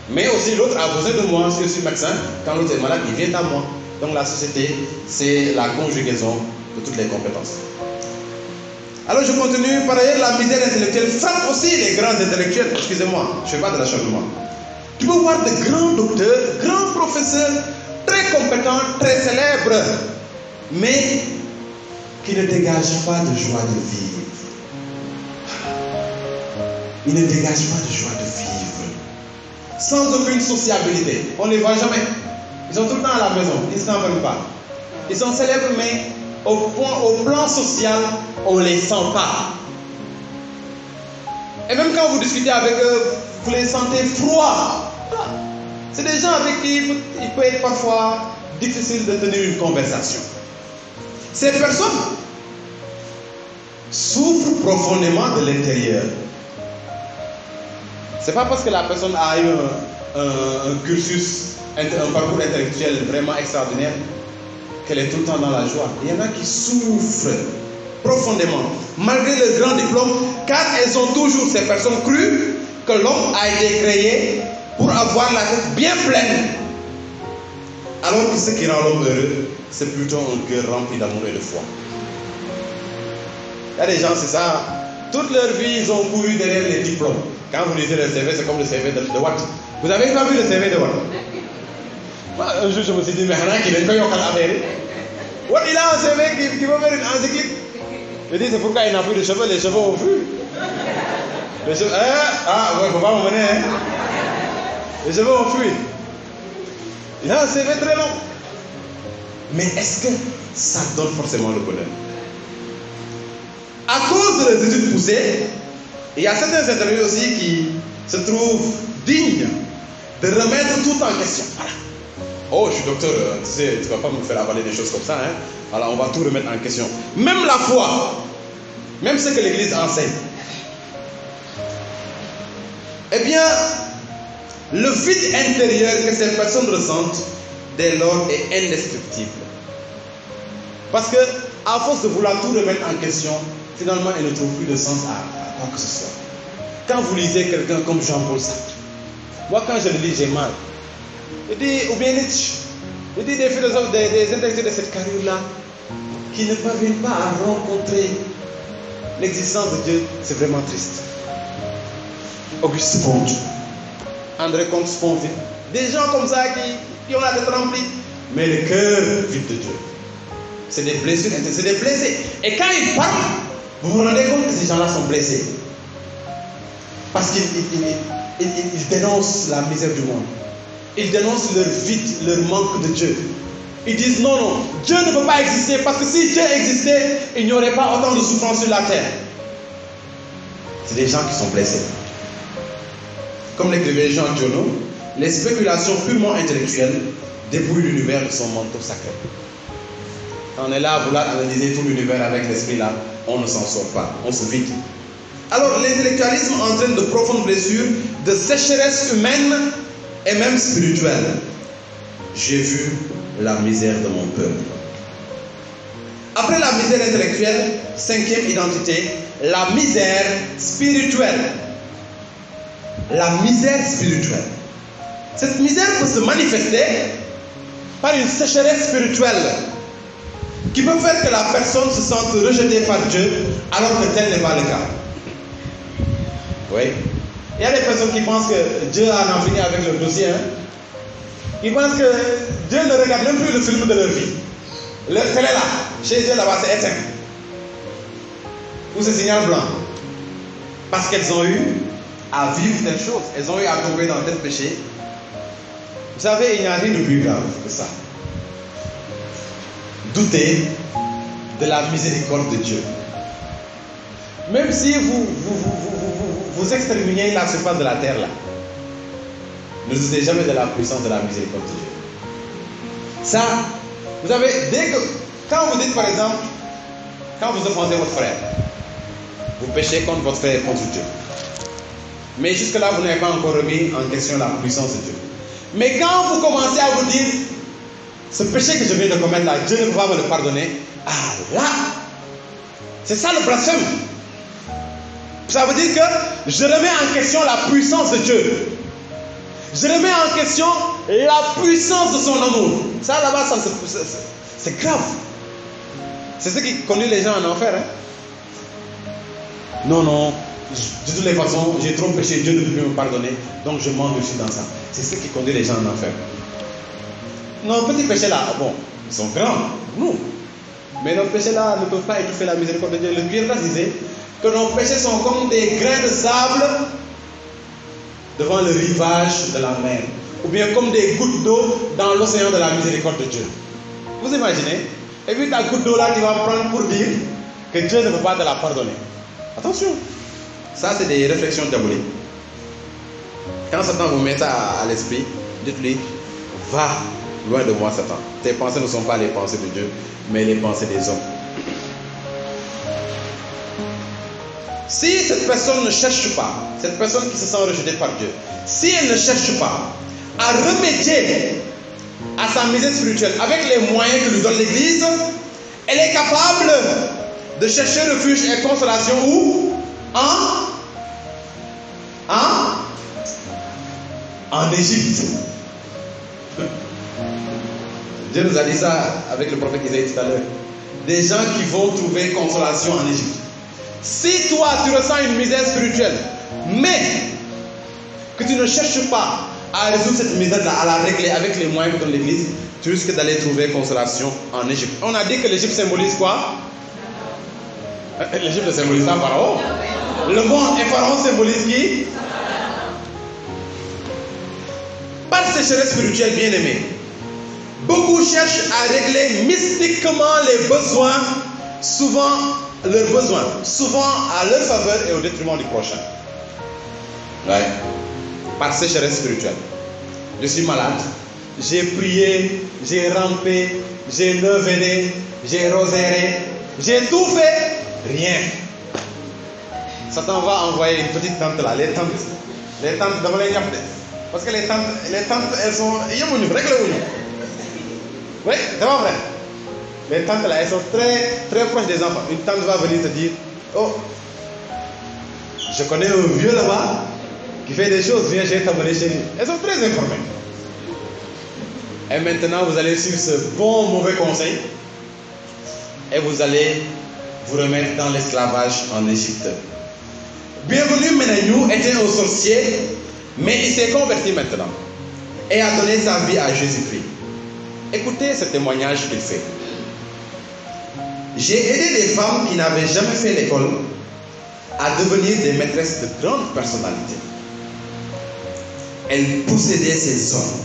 Mais aussi l'autre a besoin de moi, si je suis médecin, quand l'autre est malade, il vient à moi. Donc la société, c'est la conjugaison de toutes les compétences. Alors je continue, par ailleurs la misère intellectuelle frappe aussi les grands intellectuels, excusez-moi, je ne fais pas de l'acharnement. Tu peux voir de grands docteurs, grands professeurs, très compétents, très célèbres, mais qui ne dégagent pas de joie de vivre. Ils ne dégagent pas de joie de vivre. Sans aucune sociabilité. On ne les voit jamais. Ils sont tout le temps à la maison. Ils ne s'en veulent pas. Ils sont célèbres, mais au plan social, on ne les sent pas. Et même quand vous discutez avec eux, vous les sentez froids. C'est des gens avec qui il peut être parfois difficile de tenir une conversation. Ces personnes souffrent profondément de l'intérieur. C'est pas parce que la personne a eu un cursus, un parcours intellectuel vraiment extraordinaire qu'elle est tout le temps dans la joie. Il y en a qui souffrent profondément, malgré le grand diplôme, car elles ont toujours, ces personnes, cru que l'homme a été créé pour avoir la tête bien pleine. Alors que ce qui rend l'homme heureux, c'est plutôt un cœur rempli d'amour et de foi. Il y a des gens, c'est ça, toute leur vie, ils ont couru derrière les diplômes. Quand vous lisez le CV, c'est comme le CV de Watt. Vous n'avez pas vu le CV de Watt? Un jour, je me suis dit, mais il est encore en Amérique. Watt, il a un CV qui va faire une encyclique. Je dis, c'est pourquoi il n'a plus de cheveux, les cheveux ont fui. Les cheveux, ouais, il ne faut pas m'emmener, hein. Les cheveux ont fui. Il a un CV très long. Mais est-ce que ça donne forcément le bonheur? À cause de les études poussées, il y a certains intervenants aussi qui se trouvent dignes de remettre tout en question. Voilà. Oh, je suis docteur, tu sais, tu ne vas pas me faire avaler des choses comme ça. Hein? Alors, on va tout remettre en question. Même la foi, même ce que l'Église enseigne. Eh bien, le vide intérieur que ces personnes ressentent, dès lors, est indestructible. Parce que, à force de vouloir tout remettre en question, finalement, elle ne trouve plus de sens à quoi que ce soit. Quand vous lisez quelqu'un comme Jean-Paul Sartre, moi, quand je le lis, j'ai mal. Je dis, ou bien Nietzsche, je dis des philosophes, des intellectuels de cette carrière-là, qui ne parviennent pas à rencontrer l'existence de Dieu, c'est vraiment triste. Auguste Comte, André Comte Sponville, des gens comme ça qui ont la tête remplie, mais le cœur vide de Dieu. C'est des blessures, c'est des blessés. Et quand ils parlent, vous vous rendez compte que ces gens-là sont blessés. Parce qu'ils dénoncent la misère du monde. Ils dénoncent leur vide, leur manque de Dieu. Ils disent non, non, Dieu ne peut pas exister parce que si Dieu existait, il n'y aurait pas autant de souffrance sur la terre. C'est des gens qui sont blessés. Comme l'écrivait Jean Giono, les spéculations purement intellectuelles dépouillent l'univers de son manteau sacré. On est là à vouloir analyser tout l'univers avec l'esprit là, on ne s'en sort pas, on se vide. Alors l'intellectualisme entraîne de profondes blessures, de sécheresse humaine et même spirituelle. J'ai vu la misère de mon peuple. Après la misère intellectuelle, cinquième identité, la misère spirituelle. La misère spirituelle. Cette misère peut se manifester par une sécheresse spirituelle qui peut faire que la personne se sente rejetée par Dieu alors que tel n'est pas le cas. Oui. Il y a des personnes qui pensent que Dieu a en fini avec leur dossier. Hein? Ils pensent que Dieu ne regarde même plus le film de leur vie. Leur télé là, chez Dieu là-bas, c'est éteint. Ou c'est signal blanc. Parce qu'elles ont eu à vivre telle chose. Elles ont eu à tomber dans tel péché. Vous savez, il n'y a rien de plus grave que ça. Douter de la miséricorde de Dieu. Même si vous exterminiez la surface de la terre là, ne doutez jamais de la puissance de la miséricorde de Dieu. Ça, vous savez, quand vous dites par exemple, quand vous offensez votre frère, vous péchez contre votre frère et contre Dieu. Mais jusque-là, vous n'avez pas encore remis en question la puissance de Dieu. Mais quand vous commencez à vous dire, ce péché que je viens de commettre là, Dieu ne peut pas me le pardonner, ah là, c'est ça le blasphème. Ça veut dire que je remets en question la puissance de Dieu. Je remets en question la puissance de son amour. Ça là-bas, c'est grave. C'est ce qui conduit les gens en enfer. Non, de toutes les façons, j'ai trop péché, Dieu ne peut plus me pardonner, donc je m'endurcis dans ça. C'est ce qui conduit les gens en enfer. Nos petits péchés là, bon, ils sont grands, nous. Mais nos péchés là ne peuvent pas étouffer la miséricorde de Dieu. Le Pierre disait que nos péchés sont comme des grains de sable devant le rivage de la mer, ou bien comme des gouttes d'eau dans l'océan de la miséricorde de Dieu. Vous imaginez? Et puis ta goutte d'eau là, tu vas prendre pour dire que Dieu ne peut pas te la pardonner. Attention, ça c'est des réflexions diaboliques. Quand Satan vous met ça à l'esprit, dites-lui, va loin de moi Satan. Tes pensées ne sont pas les pensées de Dieu, mais les pensées des hommes. Si cette personne ne cherche pas, cette personne qui se sent rejetée par Dieu, si elle ne cherche pas à remédier à sa misère spirituelle avec les moyens que lui donne l'Église, elle est capable de chercher refuge et consolation où? En Égypte. Dieu nous a dit ça avec le prophète Isaïe tout à l'heure. Des gens qui vont trouver consolation en Égypte. Si toi tu ressens une misère spirituelle, mais que tu ne cherches pas à résoudre cette misère-là, à la régler avec les moyens que donne l'Église, tu risques d'aller trouver consolation en Égypte. On a dit que l'Égypte symbolise quoi? L'Égypte symbolise un pharaon. Le monde et pharaon symbolise qui? Par sécheresse spirituelle, bien aimée, beaucoup cherchent à régler mystiquement les besoins, souvent leurs besoins, souvent à leur faveur et au détriment du prochain. Ouais. Par sécheresse spirituelle. Je suis malade, j'ai prié, j'ai rampé, j'ai levé, j'ai roséré, j'ai tout fait, rien. Satan va envoyer une petite tante là, les tantes devant les ñapte. Parce que les tantes elles sont, oui, c'est pas vrai. Les tantes là, elles sont très, très proches des enfants. Une tante va venir te dire, oh, je connais un vieux là-bas qui fait des choses, viens, j'ai t'amener chez lui. Elles sont très informées. Et maintenant, vous allez suivre ce bon mauvais conseil et vous allez vous remettre dans l'esclavage en Égypte. Bienvenue Menanou était un sorcier, mais il s'est converti maintenant et a donné sa vie à Jésus-Christ. Écoutez ce témoignage qu'il fait. J'ai aidé des femmes qui n'avaient jamais fait l'école à devenir des maîtresses de grandes personnalités. Elles possédaient ces hommes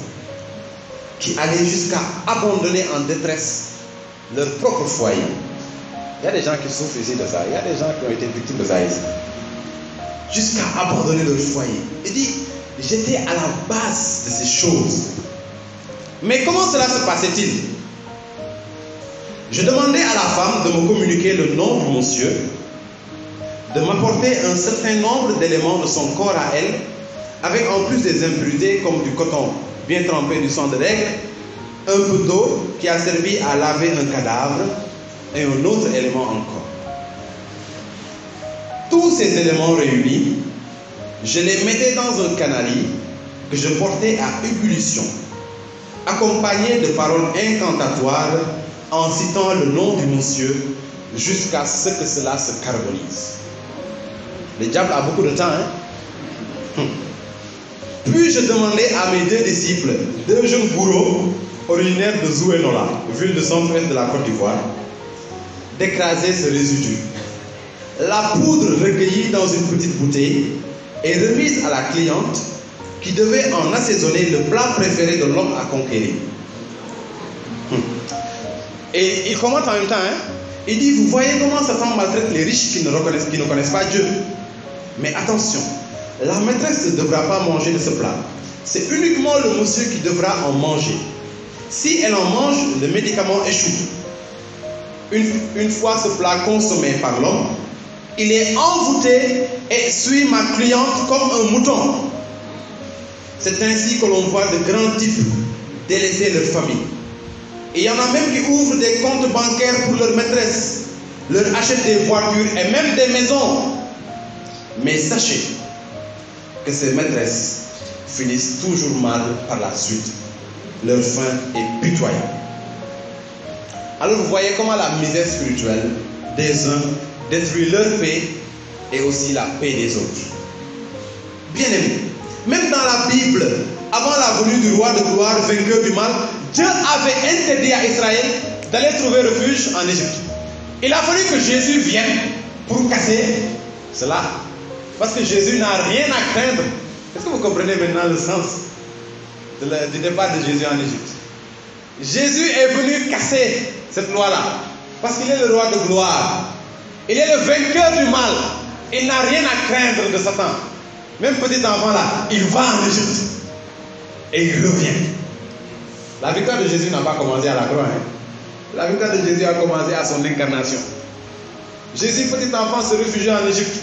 qui allaient jusqu'à abandonner en détresse leur propre foyer. Il y a des gens qui souffrent ici de ça. Il y a des gens qui ont été victimes de ça ici. Jusqu'à abandonner leur foyer. Il dit, j'étais à la base de ces choses. Mais comment cela se passait-il? Je demandais à la femme de me communiquer le nom du monsieur, de m'apporter un certain nombre d'éléments de son corps à elle, avec en plus des impuretés comme du coton bien trempé du sang de règle, un peu d'eau qui a servi à laver un cadavre et un autre élément encore. Tous ces éléments réunis, je les mettais dans un canari que je portais à ébullition, accompagné de paroles incantatoires en citant le nom du monsieur jusqu'à ce que cela se carbonise. Le diable a beaucoup de temps, hein? Puis je demandais à mes deux disciples, deux jeunes bourreaux originaires de Zouénola, ville de centre-est de la Côte d'Ivoire, d'écraser ce résidu. La poudre recueillie dans une petite bouteille est remise à la cliente qui devait en assaisonner le plat préféré de l'homme à conquérir. Et il commente en même temps, hein? Il dit, vous voyez comment Satan maltraite les riches qui ne connaissent pas Dieu. Mais attention, la maîtresse ne devra pas manger de ce plat. C'est uniquement le monsieur qui devra en manger. Si elle en mange, le médicament échoue. Une fois ce plat consommé par l'homme, il est envoûté et suit ma cliente comme un mouton. C'est ainsi que l'on voit de grands types délaisser leur famille. Et il y en a même qui ouvrent des comptes bancaires pour leur maîtresse, leur achètent des voitures et même des maisons. Mais sachez que ces maîtresses finissent toujours mal par la suite. Leur fin est pitoyable. Alors vous voyez comment la misère spirituelle des uns détruit leur paix et aussi la paix des autres. Bien aimé, même dans la Bible, avant la venue du roi de gloire, vainqueur du mal, Dieu avait interdit à Israël d'aller trouver refuge en Égypte. Il a fallu que Jésus vienne pour casser cela. Parce que Jésus n'a rien à craindre. Est-ce que vous comprenez maintenant le sens du départ de Jésus en Égypte? Jésus est venu casser cette loi-là. Parce qu'il est le roi de gloire. Il est le vainqueur du mal. Il n'a rien à craindre de Satan. Même petit enfant là, il va en Égypte. Et il revient. La victoire de Jésus n'a pas commencé à la croix. La victoire de Jésus a commencé à son incarnation. Jésus, petit enfant, se réfugie en Égypte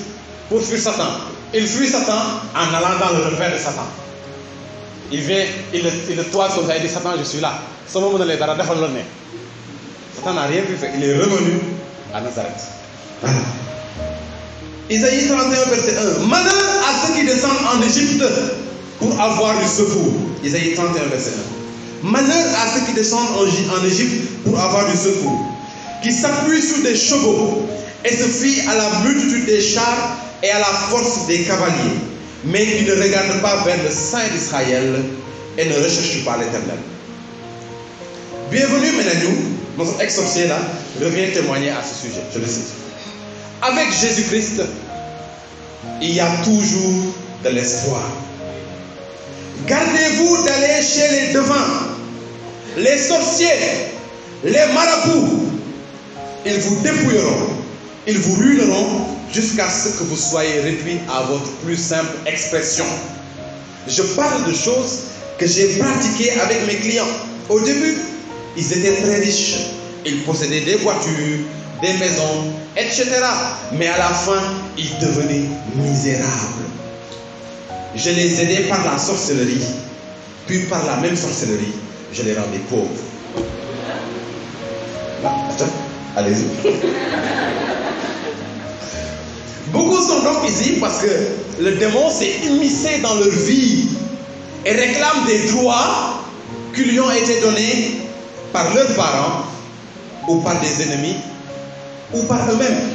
pour fuir Satan. Il fuit Satan en allant dans le revers de Satan. Il vient, il le toise comme ça, il dit Satan, je suis là. Ce moment de l'état, Satan n'a rien pu faire. Il est revenu à Nazareth. Voilà. Isaïe 31, verset 1. Malheur à ceux qui descendent en Égypte pour avoir du secours. Isaïe 31, verset 1. Malheur à ceux qui descendent en Égypte pour avoir du secours, qui s'appuient sur des chevaux et se fient à la multitude des chars et à la force des cavaliers, mais qui ne regardent pas vers le Saint d'Israël et ne recherchent pas l'Éternel. Bienvenue Ménaniou, notre ex-sorcier là, revient témoigner à ce sujet. Je le cite. Avec Jésus-Christ, il y a toujours de l'espoir. Gardez-vous d'aller chez les devins, les sorciers, les marabouts. Ils vous dépouilleront, ils vous ruineront jusqu'à ce que vous soyez réduits à votre plus simple expression. Je parle de choses que j'ai pratiquées avec mes clients. Au début, ils étaient très riches. Ils possédaient des voitures, des maisons, etc. Mais à la fin, ils devenaient misérables. Je les aidais par la sorcellerie, puis par la même sorcellerie, je les rendais pauvres. Attends, allez-y. Beaucoup sont donc ici parce que le démon s'est immiscé dans leur vie et réclame des droits qui lui ont été donnés par leurs parents ou par des ennemis ou par eux-mêmes.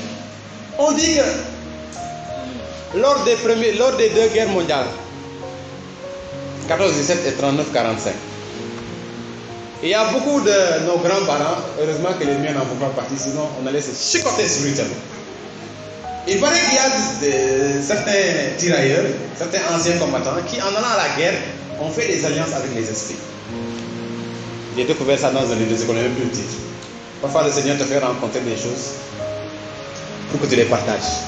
On dit que lors des deux guerres mondiales, 14-17 et 39-45, il y a beaucoup de nos grands-parents, heureusement que les miens n'en font pas partie, sinon on allait se chicoter spirituellement. Il paraît qu'il y a certains tirailleurs, certains anciens combattants qui, en allant à la guerre, ont fait des alliances avec les esprits. J'ai découvert ça dans un livre, je ne connais même plus le titre. Parfois le Seigneur te fait rencontrer des choses pour que tu les partages.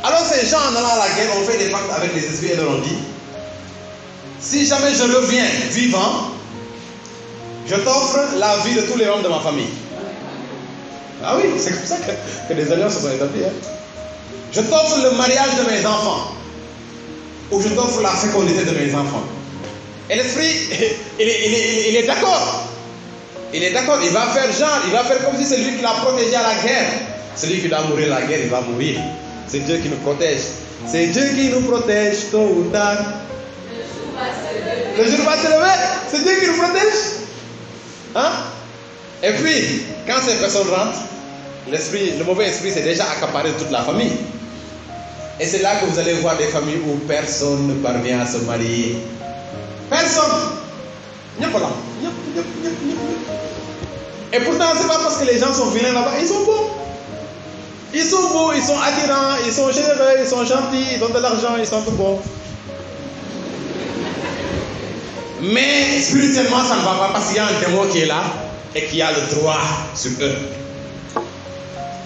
Alors ces gens, en allant à la guerre, ont fait des pactes avec les esprits et leur ont dit: si jamais je reviens vivant, je t'offre la vie de tous les membres de ma famille. Ah oui, c'est comme ça que des alliances se sont établies. Je t'offre le mariage de mes enfants, ou je t'offre la fécondité de mes enfants. Et l'esprit, il est d'accord. Il est d'accord, il va faire genre, il va faire comme si c'est lui qui l'a protégé à la guerre. Celui qui doit mourir à la guerre, il va mourir. C'est Dieu qui nous protège. C'est Dieu qui nous protège tôt ou tard. Le jour va se lever. C'est Dieu qui nous protège. Hein? Et puis, quand ces personnes rentrent, le mauvais esprit s'est déjà accaparé toute la famille. Et c'est là que vous allez voir des familles où personne ne parvient à se marier. Personne. Et pourtant, c'est pas parce que les gens sont vilains là-bas, ils sont beaux. Ils sont beaux, ils sont attirants, ils sont généreux, ils sont gentils, ils ont de l'argent, ils sont tout bons. Mais spirituellement, ça ne va pas parce qu'il y a un démon qui est là et qui a le droit sur eux.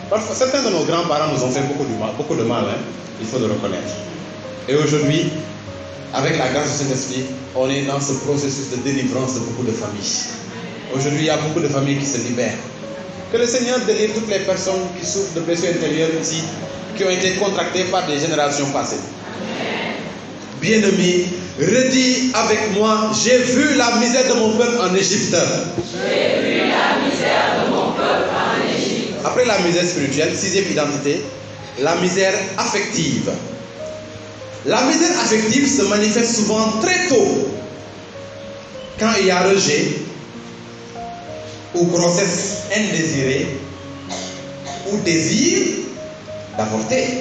Parfois, certains de nos grands-parents nous ont fait beaucoup de mal, hein? Il faut le reconnaître. Et aujourd'hui, avec la grâce du Saint-Esprit, on est dans ce processus de délivrance de beaucoup de familles. Aujourd'hui, il y a beaucoup de familles qui se libèrent. Que le Seigneur délivre toutes les personnes qui souffrent de blessures intérieures ici, qui ont été contractées par des générations passées. Bien-aimés, redis avec moi: j'ai vu la misère de mon peuple en Égypte. J'ai vu la misère de mon peuple en Égypte. Après la misère spirituelle, sixième identité, la misère affective. La misère affective se manifeste souvent très tôt, quand il y a rejet ou grossesse indésirée ou désir d'avorter.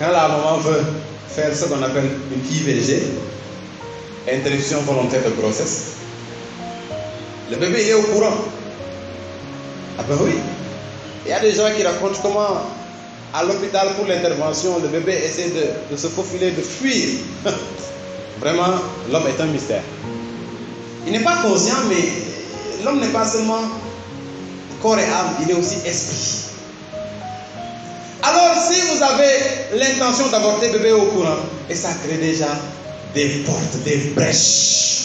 Quand la maman veut faire ce qu'on appelle une IVG, interruption volontaire de grossesse, le bébé il est au courant. Ah ben oui. Il y a des gens qui racontent comment à l'hôpital pour l'intervention, le bébé essaie de se faufiler, de fuir. Vraiment, l'homme est un mystère. Il n'est pas conscient, mais l'homme n'est pas seulement corps et âme, il est aussi esprit. Alors, si vous avez l'intention d'avorter, bébé est au courant, et ça crée déjà des portes, des brèches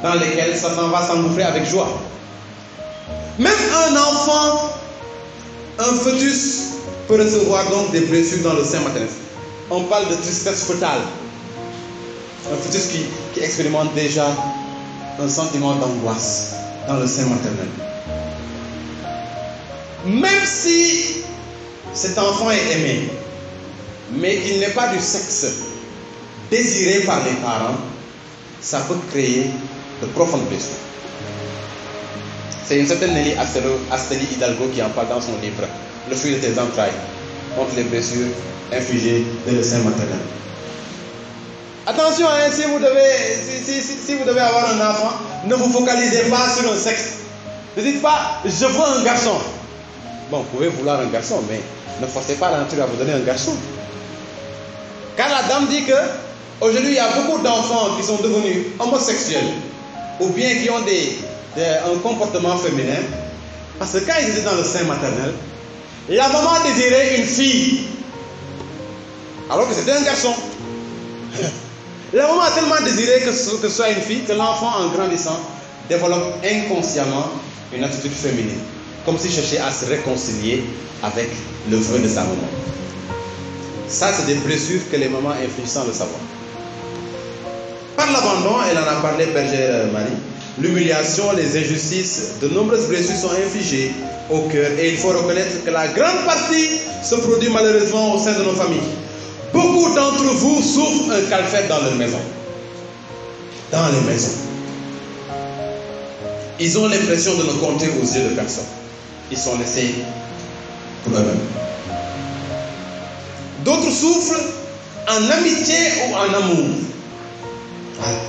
dans lesquelles Satan va s'engouffrer avec joie. Même un enfant, un fœtus, peut recevoir donc des blessures dans le sein maternel. On parle de tristesse fœtale. Un fœtus qui expérimente déjà un sentiment d'angoisse dans le sein maternel. Même si cet enfant est aimé, mais qu'il n'est pas du sexe désiré par les parents, ça peut créer de profondes blessures. C'est une certaine Nelly Asteli Hidalgo qui en parle dans son livre Le fruit de tes entrailles, contre les blessures infligées dès le sein maternel. Attention, hein, si vous devez avoir un enfant, ne vous focalisez pas sur un sexe. Ne dites pas, je veux un garçon. Bon, vous pouvez vouloir un garçon, mais ne forcez pas la nature à vous donner un garçon. Car la dame dit que aujourd'hui, il y a beaucoup d'enfants qui sont devenus homosexuels ou bien qui ont un comportement féminin parce que quand ils étaient dans le sein maternel, la maman désirait une fille alors que c'était un garçon. La maman a tellement désiré que ce soit une fille que l'enfant, en grandissant, développe inconsciemment une attitude féminine, comme s'il cherchait à se réconcilier avec le vœu de sa maman. Ça, c'est des blessures que les mamans infligent sans le savoir. Par l'abandon, elle en a parlé, Bergère Marie, l'humiliation, les injustices, de nombreuses blessures sont infligées au cœur. Et il faut reconnaître que la grande partie se produit malheureusement au sein de nos familles. Beaucoup d'entre vous souffrent un calvaire dans leur maison. Dans les maisons. Ils ont l'impression de ne compter aux yeux de personne. Ils sont laissés pour eux-mêmes. D'autres souffrent en amitié ou en amour. Voilà.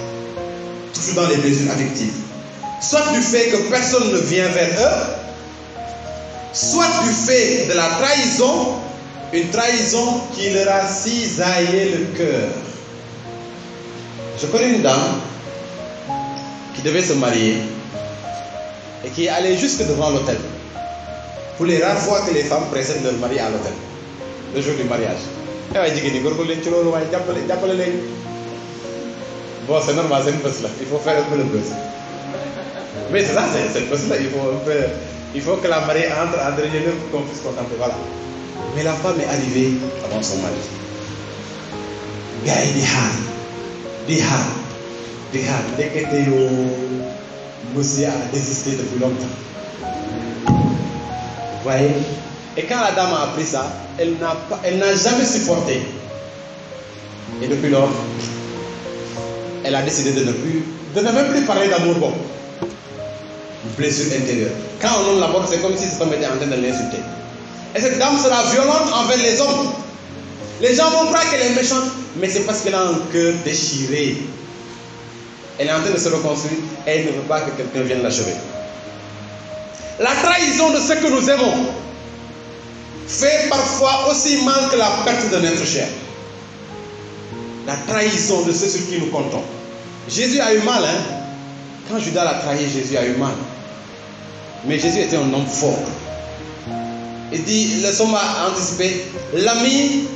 Toujours dans les blessures affectives. Soit du fait que personne ne vient vers eux, soit du fait de la trahison, une trahison qui leur a cisaillé le cœur. Je connais une dame qui devait se marier et qui est allée jusque devant l'hôtel. Pour les rares fois que les femmes précèdent leur mari à l'hôtel, le jour du mariage. Bon, c'est normal, c'est une buzz là. Il faut faire un peu le buzz. Mais c'est ça, c'est une buzz là. Il faut que la mariée entre les deux pour qu'on puisse contempler. Voilà. Mais la femme est arrivée avant son mari. Gaï Dihar. Dès que monsieur a désisté depuis longtemps. Vous voyez? Et quand la dame a appris ça, elle n'a jamais supporté. Et depuis lors, elle a décidé de ne même plus parler d'amour bon. Une blessure intérieure. Quand on nomme la porte, c'est comme si cet homme était en train de l'insulter. Et cette dame sera violente envers les hommes. Les gens vont croire qu'elle est méchante, mais c'est parce qu'elle a un cœur déchiré. Elle est en train de se reconstruire et elle ne veut pas que quelqu'un vienne l'achever. La trahison de ce que nous aimons fait parfois aussi mal que la perte de notre chair. La trahison de ceux sur qui nous comptons. Jésus a eu mal, hein? Quand Judas l'a trahi, Jésus a eu mal. Mais Jésus était un homme fort. Il dit, le psaume a anticipé, l'ami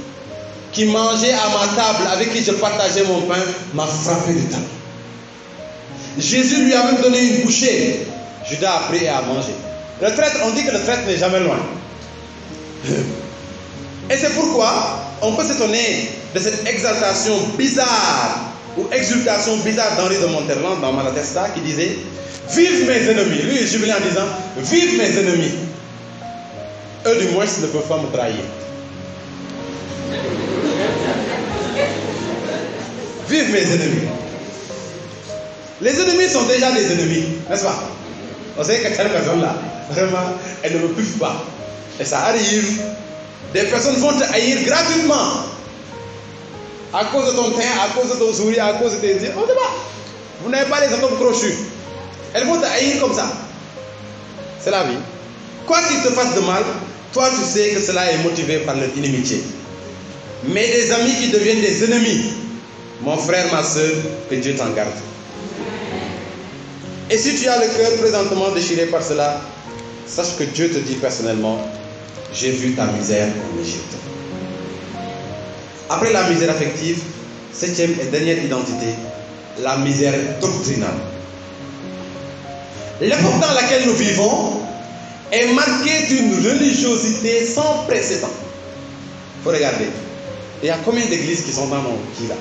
qui mangeait à ma table, avec qui je partageais mon pain, m'a frappé du talon. Jésus lui a même donné une bouchée. Judas a pris et a mangé. Le traître, on dit que le traître n'est jamais loin. Et c'est pourquoi on peut s'étonner de cette exaltation bizarre ou exultation bizarre d'Henri de Monterland dans Malatesta qui disait vive mes ennemis. Lui il jubilait en disant vive mes ennemis. Eux du moins ne peuvent pas me trahir. Vive mes ennemis. Les ennemis sont déjà des ennemis, n'est-ce pas? On sait que telle personne-là, vraiment, elle ne me puffe pas. Et ça arrive. Des personnes vont te haïr gratuitement. À cause de ton teint, à cause de ton sourire, à cause de tes yeux. On ne sait pas. Vous n'avez pas les atomes crochus. Elles vont te haïr comme ça. C'est la vie. Quoi qu'ils te fassent de mal, toi tu sais que cela est motivé par leur inimitié. Mais des amis qui deviennent des ennemis, mon frère, ma soeur, que Dieu t'en garde. Et si tu as le cœur présentement déchiré par cela, sache que Dieu te dit personnellement, j'ai vu ta misère en Égypte. Après la misère affective, septième et dernière identité, la misère doctrinale. L'époque dans laquelle nous vivons est marquée d'une religiosité sans précédent. Il faut regarder. Il y a combien d'églises qui sont dans nos pays là?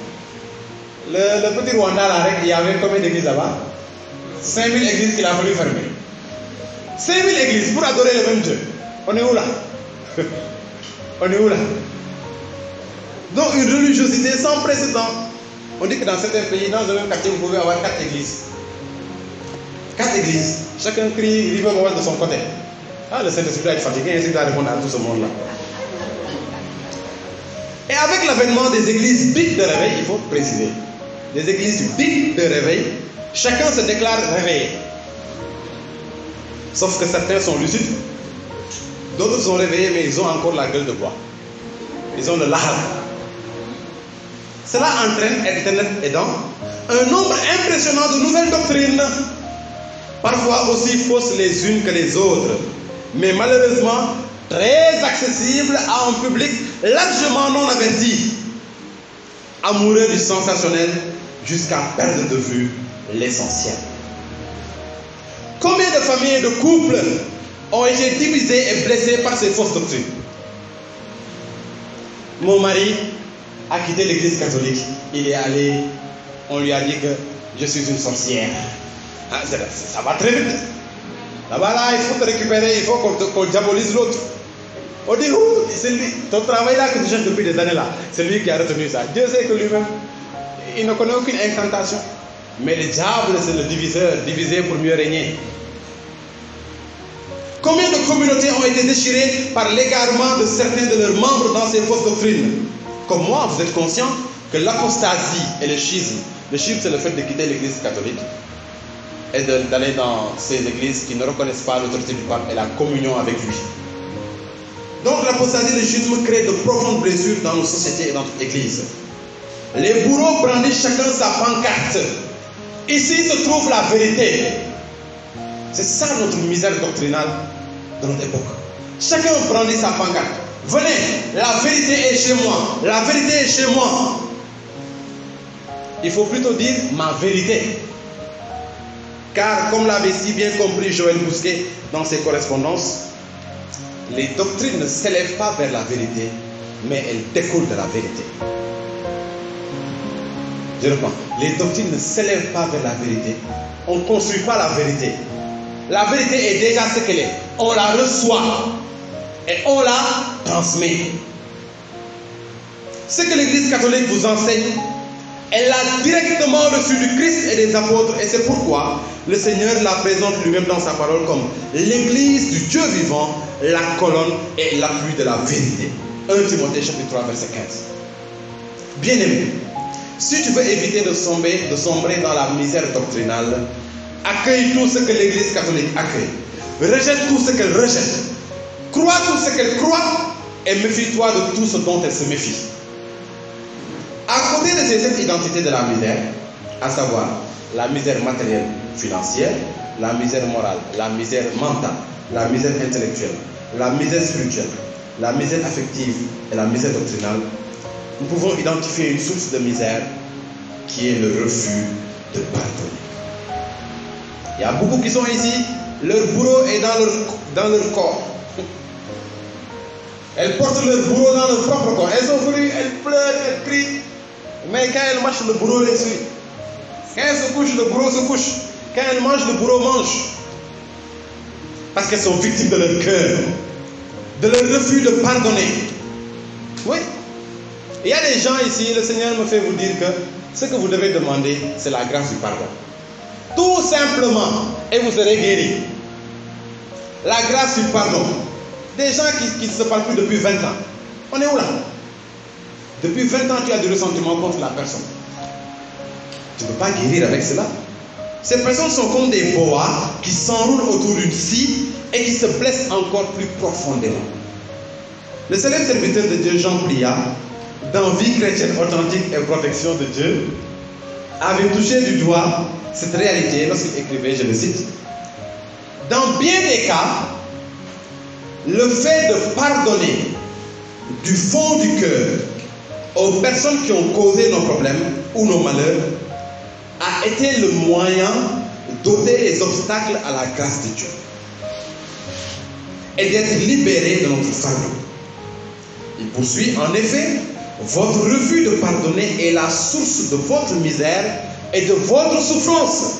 Le petit Rwanda, là, il y avait combien d'églises là-bas? 5000 églises qu'il a fallu fermer. 5000 églises pour adorer le même Dieu. On est où là? On est où là? Donc une religiosité sans précédent. On dit que dans certains pays, dans un même quartier, vous pouvez avoir 4 églises. 4 églises. Chacun crie, il veut voir de son côté. Ah, le Saint-Esprit doit être fatigué, ainsi qu'il doit répondre à tout ce monde-là. Et avec l'avènement des églises dites de réveil, il faut préciser, des églises dites de réveil, chacun se déclare réveillé. Sauf que certains sont lucides, d'autres sont réveillés, mais ils ont encore la gueule de bois. Ils ont le lahal. Cela entraîne, Internet aidant, un nombre impressionnant de nouvelles doctrines, parfois aussi fausses les unes que les autres, mais malheureusement très accessibles à un public largement non averti, amoureux du sensationnel jusqu'à perdre de vue l'essentiel. Combien de familles et de couples ont été divisés et blessés par ces fausses doctrines? Mon mari a quitté l'église catholique. Il est allé, on lui a dit que je suis une sorcière. Ah, ça va très vite. Là-bas, là, il faut te récupérer, il faut qu'on diabolise l'autre. On dit, c'est lui, ton travail là que tu cherches depuis des années là, c'est lui qui a retenu ça. Dieu sait que lui-même, il ne connaît aucune incantation. Mais le diable, c'est le diviseur, diviser pour mieux régner. Combien de communautés ont été déchirées par l'égarement de certains de leurs membres dans ces fausses doctrines? Comme moi, vous êtes conscient que l'apostasie et le schisme c'est le fait de quitter l'église catholique et d'aller dans ces églises qui ne reconnaissent pas l'autorité du pape et la communion avec lui. Donc l'apostasie et le schisme créent de profondes blessures dans nos sociétés et dans notre église. Les bourreaux brandissent chacun sa pancarte. Ici se trouve la vérité. C'est ça notre misère doctrinale de notre époque. Chacun brandit sa pancarte. Venez, la vérité est chez moi. La vérité est chez moi. Il faut plutôt dire ma vérité. Car comme l'avait si bien compris Joël Bousquet dans ses correspondances, les doctrines ne s'élèvent pas vers la vérité, mais elles découlent de la vérité. Je reprends. Les doctrines ne s'élèvent pas vers la vérité. On ne construit pas la vérité. La vérité est déjà ce qu'elle est. On la reçoit et on la transmet. Ce que l'Église catholique vous enseigne, elle l'a directement reçu du Christ et des apôtres, et c'est pourquoi le Seigneur la présente lui-même dans sa parole comme l'Église du Dieu vivant, la colonne et l'appui de la vérité. 1 Timothée chapitre 3 verset 15. Bien-aimé, si tu veux éviter de sombrer dans la misère doctrinale, accueille tout ce que l'Église catholique accueille. Rejette tout ce qu'elle rejette. Crois tout ce qu'elle croit et méfie-toi de tout ce dont elle se méfie. À côté de ces 7 identités de la misère, à savoir la misère matérielle financière, la misère morale, la misère mentale, la misère intellectuelle, la misère spirituelle, la misère affective et la misère doctrinale, nous pouvons identifier une source de misère qui est le refus de pardonner. Il y a beaucoup qui sont ici, leur bourreau est dans leur corps. Elles portent leur bourreau dans leur propre corps. Elles sont venues, elles pleurent, elles crient. Mais quand elles marchent, le bourreau les suit. Quand elles se couchent, le bourreau se couche. Quand elles mangent, le bourreau mange. Parce qu'elles sont victimes de leur cœur, de leur refus de pardonner. Oui. Il y a des gens ici, le Seigneur me fait vous dire que Ce que vous devez demander, c'est la grâce du pardon. Tout simplement, et vous serez guéri. La grâce du pardon. Des gens qui ne se parlent plus depuis 20 ans. On est où là? Depuis 20 ans, tu as du ressentiment contre la personne. Tu ne peux pas guérir avec cela. Ces personnes sont comme des boas qui s'enroulent autour d'une scie et qui se blessent encore plus profondément. Le célèbre serviteur de Dieu, Jean Priat, dans Vie chrétienne authentique et protection de Dieu, avait touché du doigt cette réalité lorsqu'il écrivait, je le cite, « Dans bien des cas, le fait de pardonner du fond du cœur aux personnes qui ont causé nos problèmes ou nos malheurs a été le moyen d'ôter les obstacles à la grâce de Dieu et d'être libéré de notre fardeau. » Il poursuit, en effet, votre refus de pardonner est la source de votre misère et de votre souffrance,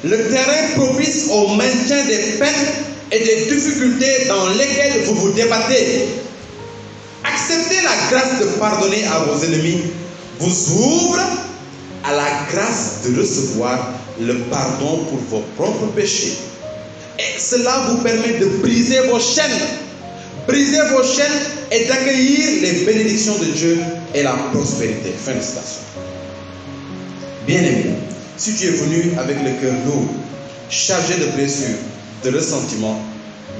le terrain propice au maintien des peines et des difficultés dans lesquelles vous vous débattez. Accepter la grâce de pardonner à vos ennemis vous ouvre à la grâce de recevoir le pardon pour vos propres péchés. Et cela vous permet de briser vos chaînes. Briser vos chaînes et d'accueillir les bénédictions de Dieu et la prospérité. Fin de citation. Bien-aimé, si tu es venu avec le cœur lourd, chargé de blessures, de ressentiments,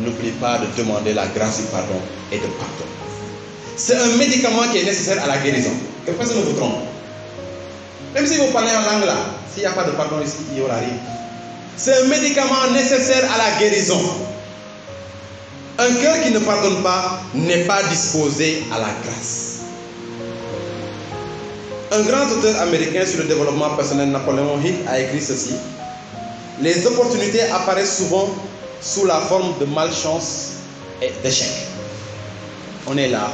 n'oublie pas de demander la grâce du pardon et de pardon. C'est un médicament qui est nécessaire à la guérison. Que personne ne vous trompe. Même si vous parlez en langue là, s'il n'y a pas de pardon ici, il y aura rien. C'est un médicament nécessaire à la guérison. Un cœur qui ne pardonne pas n'est pas disposé à la grâce. Un grand auteur américain sur le développement personnel, Napoléon Hill, a écrit ceci. Les opportunités apparaissent souvent sous la forme de malchance et d'échec. On est là,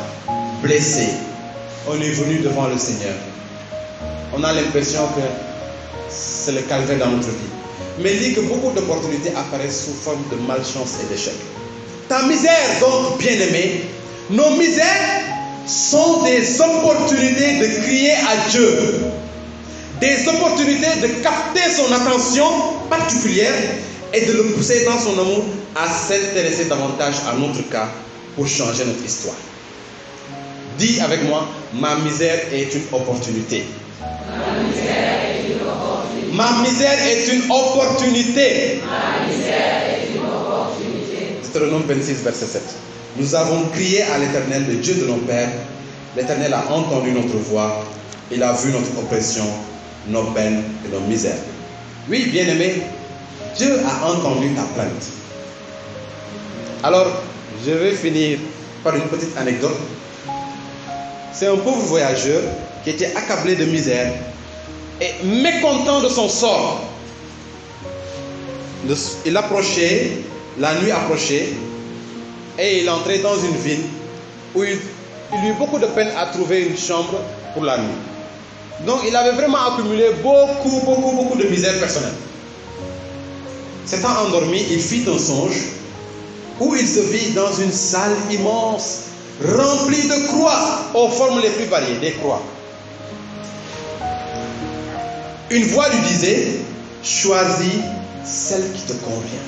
blessé. On est venu devant le Seigneur. On a l'impression que c'est le calvaire dans notre vie. Mais il dit que beaucoup d'opportunités apparaissent sous forme de malchance et d'échec. Ta misère, donc, bien-aimé, nos misères sont des opportunités de crier à Dieu. Des opportunités de capter son attention particulière et de le pousser dans son amour à s'intéresser davantage à notre cas pour changer notre histoire. Dis avec moi, ma misère est une opportunité. Ma misère est une opportunité. Ma misère est une opportunité. Ma misère est une opportunité. Deutéronome 26, verset 7. Nous avons crié à l'Éternel, le Dieu de nos pères. L'Éternel a entendu notre voix. Il a vu notre oppression, nos peines et nos misères. Oui, bien-aimé, Dieu a entendu ta plainte. Alors, je vais finir par une petite anecdote. C'est un pauvre voyageur qui était accablé de misère et mécontent de son sort. Il approchait, la nuit approchait, et il entrait dans une ville où il eut beaucoup de peine à trouver une chambre pour la nuit. Donc il avait vraiment accumulé beaucoup de misère personnelle. S'étant endormi, il fit un songe où il se vit dans une salle immense, remplie de croix aux formes les plus variées, des croix. Une voix lui disait, choisis celle qui te convient.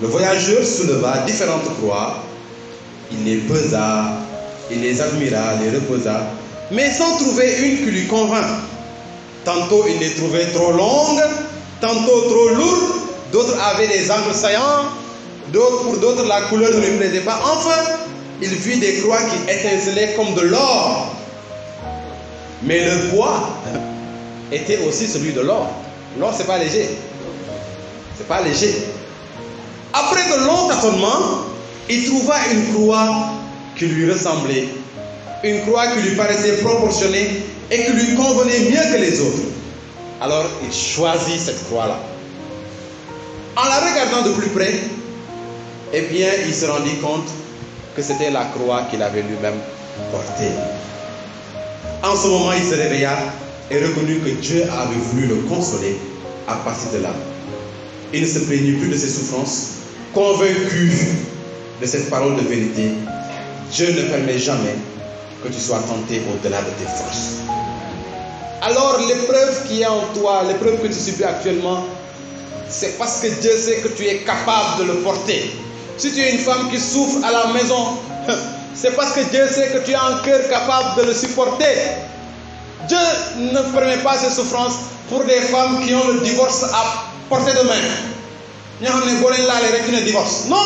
Le voyageur souleva différentes croix, il les pesa, il les admira, les reposa, mais sans trouver une qui lui convint. Tantôt il les trouvait trop longues, tantôt trop lourdes, d'autres avaient des angles saillants, pour d'autres la couleur ne lui plaisait pas. Enfin, il vit des croix qui étincelaient comme de l'or. Mais le poids était aussi celui de l'or. L'or, c'est pas léger. C'est pas léger. Après de longs tâtonnements, il trouva une croix qui lui ressemblait. Une croix qui lui paraissait proportionnée et qui lui convenait mieux que les autres. Alors, il choisit cette croix-là. En la regardant de plus près, eh bien, il se rendit compte que c'était la croix qu'il avait lui-même portée. En ce moment, il se réveilla et reconnut que Dieu avait voulu le consoler à partir de là. Il ne se plaignit plus de ses souffrances, convaincu de cette parole de vérité. Dieu ne permet jamais que tu sois tenté au-delà de tes forces. alors l'épreuve qui est en toi, l'épreuve que tu subis actuellement, c'est parce que Dieu sait que tu es capable de le porter. Si tu es une femme qui souffre à la maison, c'est parce que Dieu sait que tu as un cœur capable de le supporter. Dieu ne permet pas ces souffrances pour des femmes qui ont le divorce à portée de main. Non!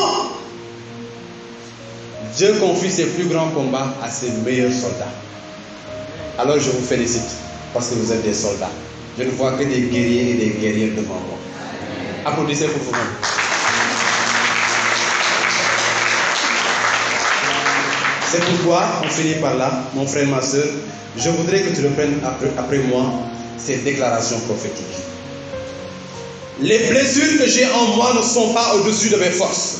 Dieu confie ses plus grands combats à ses meilleurs soldats. Alors je vous félicite parce que vous êtes des soldats. Je ne vois que des guerriers et des guerrières devant moi. Applaudissez pour vous-même. C'est pourquoi on finit par là, mon frère, ma soeur. Je voudrais que tu reprennes après moi ces déclarations prophétiques. Les blessures que j'ai en moi ne sont pas au-dessus de mes forces.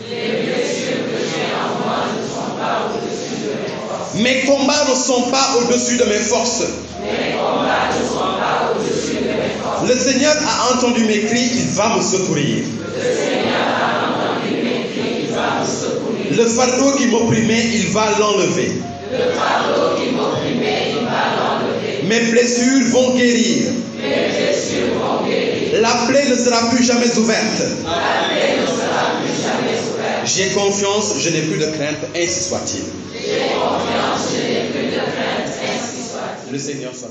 Les blessures que j'ai en moi ne sont pas au-dessus de mes forces. Mes combats ne sont pas au-dessus de mes forces. Mes combats ne sont pas au-dessus de mes forces. Le Seigneur a entendu mes cris, il va me secourir. Le Seigneur a entendu mes cris, il va me secourir. Le fardeau qui m'opprimait, il va l'enlever. Le fardeau qui m'opprimait, il va l'enlever. Mes blessures vont guérir. Mes blessures vont guérir. La plaie ne sera plus jamais ouverte. La plaie ne sera plus jamais ouverte. J'ai confiance, je n'ai plus de crainte, ainsi soit-il. J'ai confiance, je n'ai plus de crainte, ainsi soit-il. Le Seigneur soit